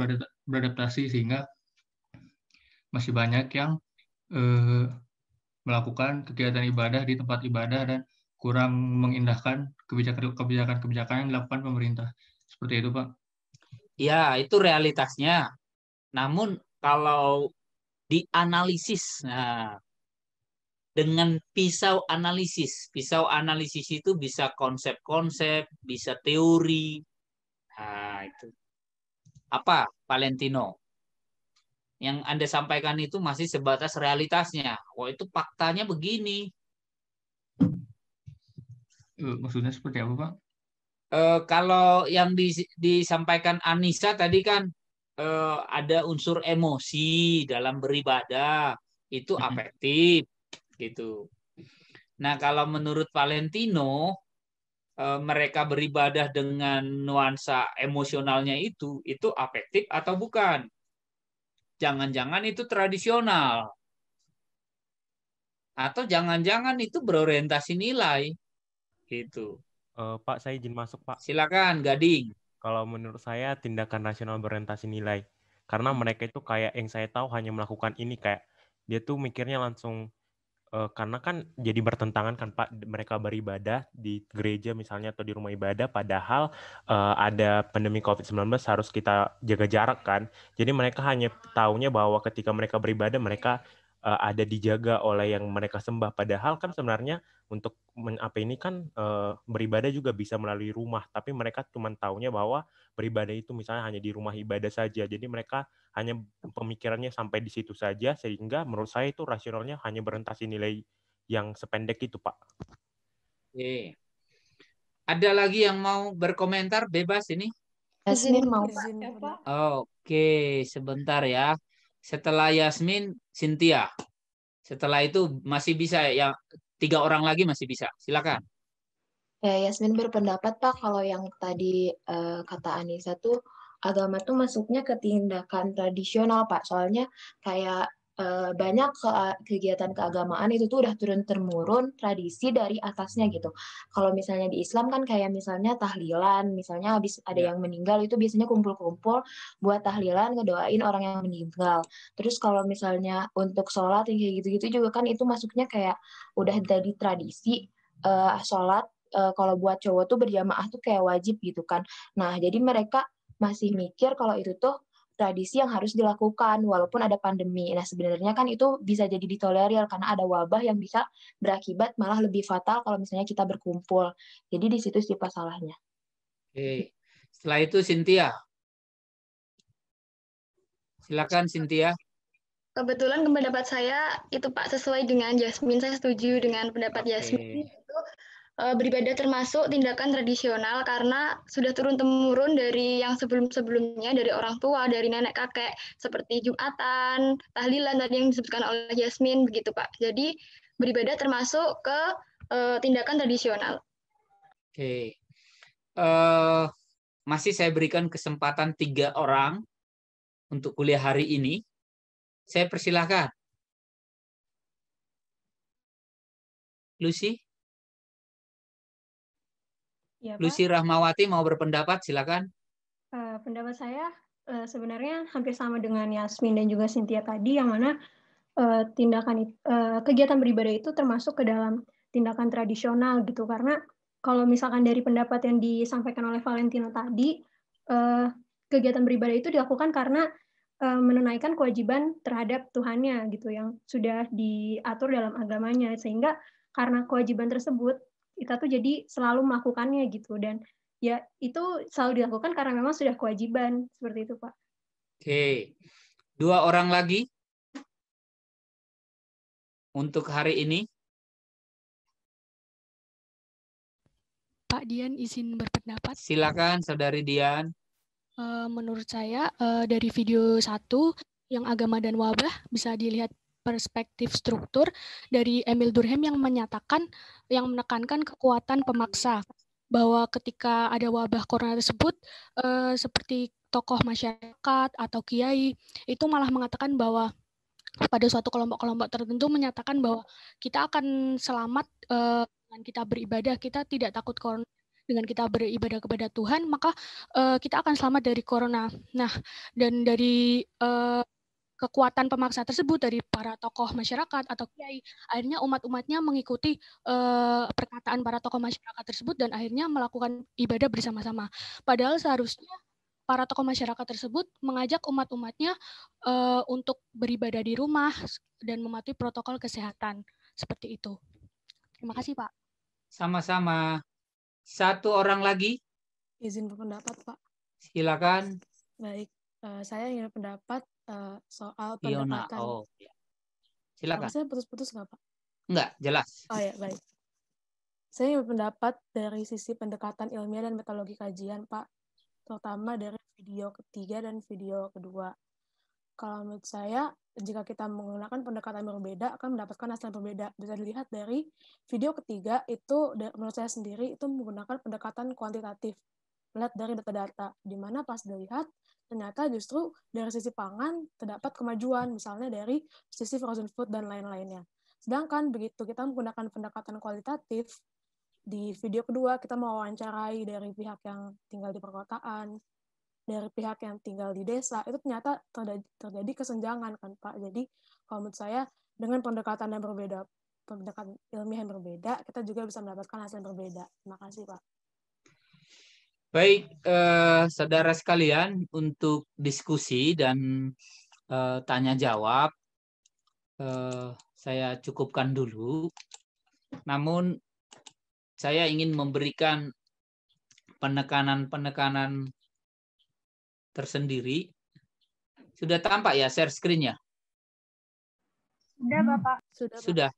beradaptasi sehingga masih banyak yang melakukan kegiatan ibadah di tempat ibadah dan kurang mengindahkan kebijakan-kebijakan yang dilakukan pemerintah. Seperti itu, Pak. Ya, itu realitasnya. Namun kalau dianalisis, dengan pisau analisis itu bisa konsep-konsep, bisa teori. Nah, itu. Apa, Valentino? Yang Anda sampaikan itu masih sebatas realitasnya. Wah, itu faktanya begini. Maksudnya seperti apa, Pak? Kalau yang disampaikan Anissa tadi kan ada unsur emosi dalam beribadah, itu afektif gitu. Nah, kalau menurut Valentino, mereka beribadah dengan nuansa emosionalnya itu afektif atau bukan? Jangan-jangan itu tradisional. Atau jangan-jangan itu berorientasi nilai. Gitu. Pak, saya izin masuk, Pak. Silakan, Gading. Kalau menurut saya tindakan rasional berorientasi nilai. Karena mereka itu kayak yang saya tahu hanya melakukan ini kayak dia tuh mikirnya langsung karena kan jadi bertentangan kan, Pak, mereka beribadah di gereja misalnya atau di rumah ibadah padahal ada pandemi COVID-19 harus kita jaga jarak kan. Jadi mereka hanya taunya bahwa ketika mereka beribadah mereka ada dijaga oleh yang mereka sembah, padahal kan sebenarnya untuk beribadah juga bisa melalui rumah, tapi mereka cuma taunya bahwa beribadah itu misalnya hanya di rumah ibadah saja, jadi mereka hanya pemikirannya sampai di situ saja, sehingga menurut saya itu rasionalnya hanya berorientasi nilai yang sependek itu, Pak. Oke. Ada lagi yang mau berkomentar? Bebas ini. Yasmin mau, Pak. Oke, sebentar ya. Setelah Yasmin, Cynthia. Setelah itu masih bisa ya, 3 orang lagi masih bisa. Silakan. Ya, Yasmin berpendapat, Pak, kalau yang tadi kata Anissa tuh agama tuh masuknya ke tindakan tradisional, Pak. Soalnya kayak banyak kegiatan keagamaan itu tuh udah turun-temurun tradisi dari atasnya gitu. Kalau misalnya di Islam kan kayak misalnya tahlilan, misalnya habis ada yang meninggal itu biasanya kumpul-kumpul buat tahlilan, ngedoain orang yang meninggal. Terus kalau misalnya untuk sholat yang kayak gitu-gitu juga kan itu masuknya kayak udah jadi tradisi sholat. Kalau buat cowok tuh berjamaah tuh kayak wajib gitu kan. Nah, jadi mereka masih mikir kalau itu tuh tradisi yang harus dilakukan walaupun ada pandemi. Nah, sebenarnya kan itu bisa jadi ditolerir karena ada wabah yang bisa berakibat malah lebih fatal kalau misalnya kita berkumpul. Jadi di situ sih masalahnya. Oke. Setelah itu Cynthia. Silakan Cynthia. Kebetulan pendapat saya itu Pak sesuai dengan Yasmin. Saya setuju dengan pendapat Yasmin. Itu beribadah termasuk tindakan tradisional karena sudah turun-temurun dari yang sebelum-sebelumnya, dari orang tua, dari nenek kakek, seperti Jumatan, tahlilan tadi yang disebutkan oleh Yasmin, begitu Pak. Jadi beribadah termasuk ke tindakan tradisional. Oke. masih saya berikan kesempatan 3 orang untuk kuliah hari ini. Saya persilahkan. Lucy? Ya, Pak. Lucy Rahmawati mau berpendapat, silakan. Pendapat saya sebenarnya hampir sama dengan Yasmin dan juga Cynthia tadi, yang mana kegiatan beribadah itu termasuk ke dalam tindakan tradisional gitu. Karena kalau misalkan dari pendapat yang disampaikan oleh Valentina tadi, kegiatan beribadah itu dilakukan karena menunaikan kewajiban terhadap Tuhannya gitu, yang sudah diatur dalam agamanya, sehingga karena kewajiban tersebut kita tuh jadi selalu melakukannya gitu, dan ya itu selalu dilakukan karena memang sudah kewajiban, seperti itu, Pak. Oke, 2 orang lagi untuk hari ini. Pak Dian izin berpendapat. Silakan, Saudari Dian. Menurut saya dari video 1 yang agama dan wabah bisa dilihat perspektif struktur dari Emil Durkheim yang menekankan kekuatan pemaksa, bahwa ketika ada wabah corona tersebut seperti tokoh masyarakat atau kiai itu malah mengatakan bahwa pada suatu kelompok-kelompok tertentu menyatakan bahwa kita akan selamat dengan kita beribadah, kita tidak takut corona. Dengan kita beribadah kepada Tuhan, maka kita akan selamat dari corona. Nah, dan dari kekuatan pemaksa tersebut dari para tokoh masyarakat atau kiai, akhirnya umat-umatnya mengikuti perkataan para tokoh masyarakat tersebut dan akhirnya melakukan ibadah bersama-sama. Padahal seharusnya para tokoh masyarakat tersebut mengajak umat-umatnya untuk beribadah di rumah dan mematuhi protokol kesehatan. Seperti itu. Terima kasih, Pak. Sama-sama. 1 orang lagi. Izin berpendapat, Pak. Silakan. Baik, saya ingin berpendapat soal Fiona. pendekatan. Oh, ya. Silakan. Saya putus-putus nggak, Pak? Enggak, jelas. Oh ya, baik. Saya ingin berpendapat dari sisi pendekatan ilmiah dan metodologi kajian, Pak, terutama dari video ketiga dan video kedua. Kalau menurut saya, jika kita menggunakan pendekatan berbeda, akan mendapatkan hasil yang berbeda. Bisa dilihat dari video ketiga, itu menurut saya sendiri, itu menggunakan pendekatan kuantitatif. Melihat dari data-data, di mana pas dilihat, ternyata justru dari sisi pangan, terdapat kemajuan, misalnya dari sisi frozen food dan lain-lainnya. Sedangkan begitu kita menggunakan pendekatan kualitatif, di video kedua, kita mewawancarai dari pihak yang tinggal di perkotaan, dari pihak yang tinggal di desa, itu ternyata terjadi kesenjangan kan, Pak. Jadi kalau menurut saya dengan pendekatan yang berbeda, pendekatan ilmiah yang berbeda, kita juga bisa mendapatkan hasil yang berbeda. Terima kasih, Pak. Baik, saudara sekalian, untuk diskusi dan tanya jawab saya cukupkan dulu. Namun saya ingin memberikan penekanan tersendiri. Sudah tampak ya share screen-nya? Sudah, Bapak. Sudah.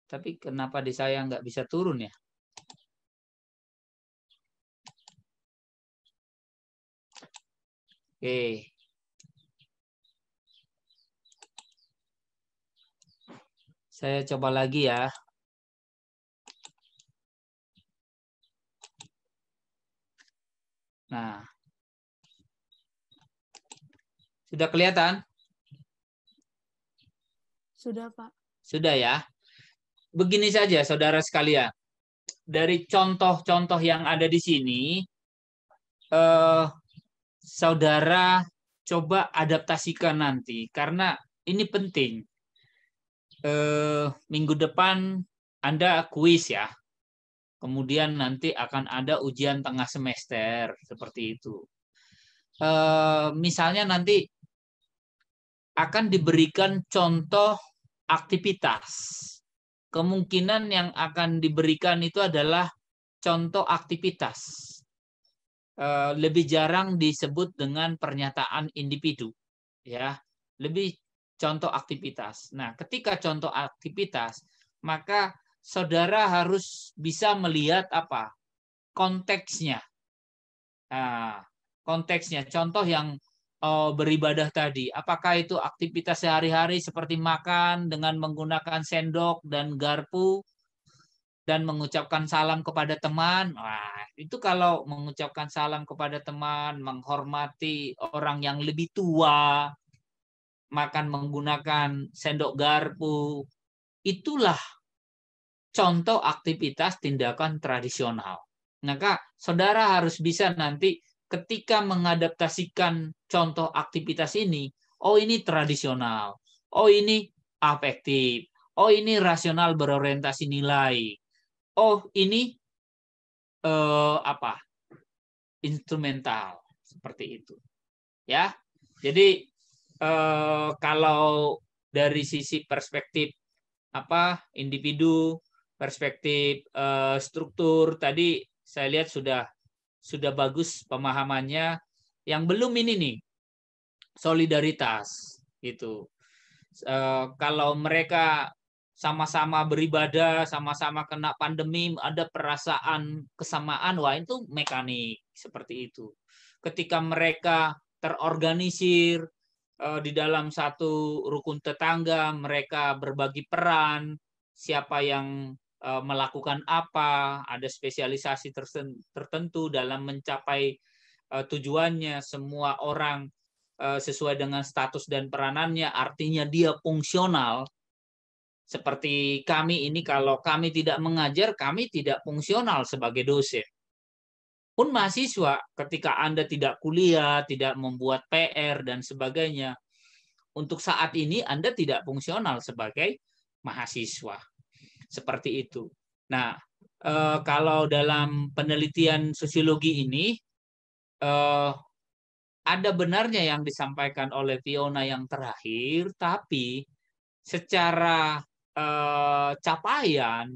Tapi kenapa di saya nggak bisa turun ya? Oke. Saya coba lagi ya. Nah. Sudah kelihatan? Sudah, Pak. Sudah ya. Begini saja, saudara sekalian. Dari contoh-contoh yang ada di sini, saudara coba adaptasikan nanti. Karena ini penting. Minggu depan Anda kuis ya. Kemudian nanti akan ada ujian tengah semester. Seperti itu. Misalnya nanti akan diberikan contoh aktivitas. Kemungkinan yang akan diberikan itu adalah contoh aktivitas. Lebih jarang disebut dengan pernyataan individu, ya. Lebih contoh aktivitas. Nah, ketika contoh aktivitas, maka saudara harus bisa melihat apa? Konteksnya. Nah, konteksnya, contoh yang beribadah tadi, apakah itu aktivitas sehari-hari seperti makan dengan menggunakan sendok dan garpu dan mengucapkan salam kepada teman, wah Itu kalau mengucapkan salam kepada teman, menghormati orang yang lebih tua, makan menggunakan sendok garpu, itulah contoh aktivitas tindakan tradisional. Maka saudara harus bisa nanti ketika mengadaptasikan contoh aktivitas ini, oh ini tradisional, oh ini afektif, oh ini rasional berorientasi nilai, oh ini instrumental, seperti itu. Ya, jadi kalau dari sisi perspektif individu, perspektif struktur tadi saya lihat sudah bagus pemahamannya. Yang belum ini nih solidaritas gitu. Kalau mereka sama-sama beribadah, sama-sama kena pandemi, ada perasaan kesamaan, wah itu mekanik seperti itu. Ketika mereka terorganisir di dalam satu rukun tetangga, mereka berbagi peran, siapa yang melakukan apa, ada spesialisasi tertentu dalam mencapai tujuannya, semua orang sesuai dengan status dan peranannya, artinya dia fungsional. Seperti kami ini, kalau kami tidak mengajar, kami tidak fungsional sebagai dosen. Pun mahasiswa, ketika Anda tidak kuliah, tidak membuat PR, dan sebagainya, untuk saat ini Anda tidak fungsional sebagai mahasiswa. Seperti itu. Nah, kalau dalam penelitian sosiologi ini, ada benarnya yang disampaikan oleh Fiona yang terakhir, tapi secara capaian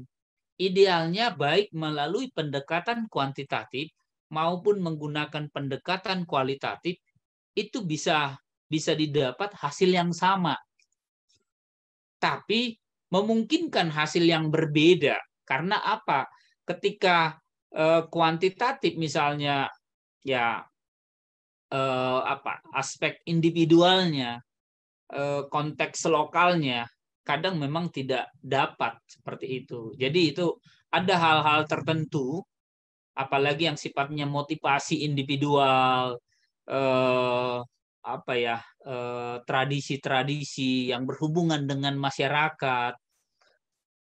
idealnya baik melalui pendekatan kuantitatif maupun menggunakan pendekatan kualitatif itu bisa didapat hasil yang sama, tapi memungkinkan hasil yang berbeda. Karena apa? Ketika kuantitatif misalnya ya aspek individualnya, konteks lokalnya kadang memang tidak dapat seperti itu. Jadi itu ada hal-hal tertentu, apalagi yang sifatnya motivasi individual, tradisi-tradisi yang berhubungan dengan masyarakat,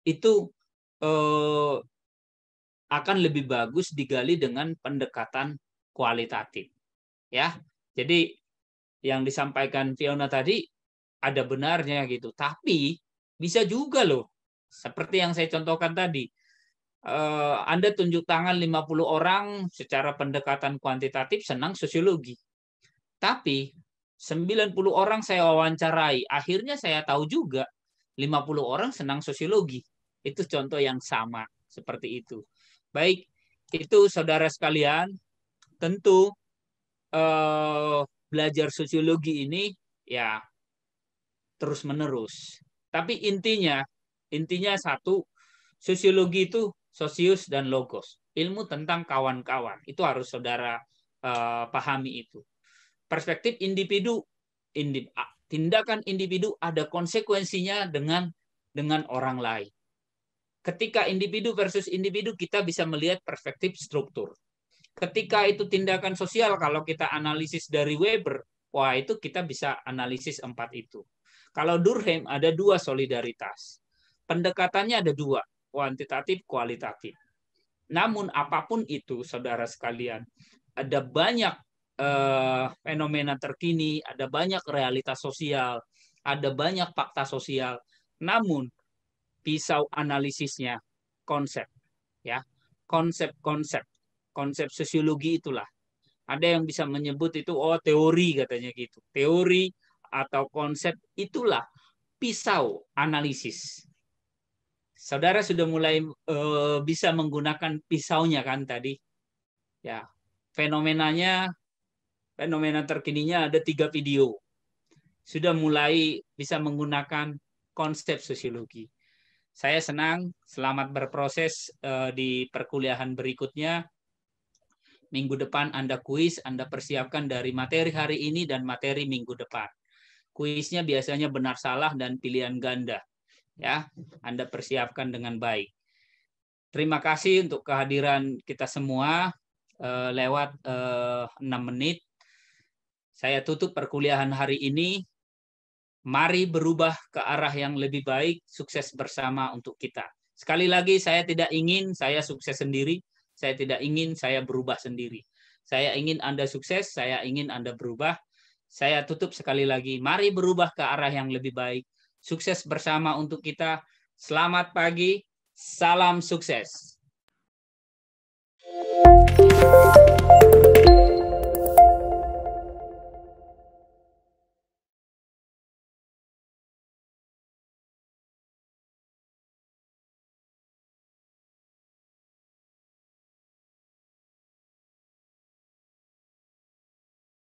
itu akan lebih bagus digali dengan pendekatan kualitatif. Ya, jadi yang disampaikan Fiona tadi ada benarnya gitu, tapi bisa juga loh, seperti yang saya contohkan tadi, Anda tunjuk tangan 50 orang secara pendekatan kuantitatif senang sosiologi. Tapi 90 orang saya wawancarai, akhirnya saya tahu juga 50 orang senang sosiologi. Itu contoh yang sama, seperti itu. Baik, itu saudara sekalian, tentu belajar sosiologi ini ya terus-menerus. Tapi intinya satu, sosiologi itu sosius dan logos. Ilmu tentang kawan-kawan. Itu harus saudara pahami itu. Perspektif individu, tindakan individu ada konsekuensinya dengan orang lain. Ketika individu versus individu, kita bisa melihat perspektif struktur. Ketika itu tindakan sosial, kalau kita analisis dari Weber, wah itu kita bisa analisis 4 itu. Kalau Durkheim ada 2 solidaritas. Pendekatannya ada 2, kuantitatif, kualitatif. Namun apapun itu, saudara sekalian, ada banyak fenomena terkini, ada banyak realitas sosial, ada banyak fakta sosial. Namun pisau analisisnya konsep, ya, konsep sosiologi itulah. Ada yang bisa menyebut itu teori katanya gitu. Teori atau konsep itulah pisau analisis. Saudara sudah mulai bisa menggunakan pisaunya kan tadi. Ya, fenomena terkininya ada 3 video. Sudah mulai bisa menggunakan konsep sosiologi. Saya senang, selamat berproses di perkuliahan berikutnya. Minggu depan Anda kuis, Anda persiapkan dari materi hari ini dan materi minggu depan. Kuisnya biasanya benar salah dan pilihan ganda. Ya, Anda persiapkan dengan baik. Terima kasih untuk kehadiran kita semua. lewat 6 menit. Saya tutup perkuliahan hari ini. Mari berubah ke arah yang lebih baik, sukses bersama untuk kita. Sekali lagi, saya tidak ingin saya sukses sendiri, saya tidak ingin saya berubah sendiri. Saya ingin Anda sukses, saya ingin Anda berubah. Saya tutup sekali lagi, mari berubah ke arah yang lebih baik, sukses bersama untuk kita. Selamat pagi, salam sukses.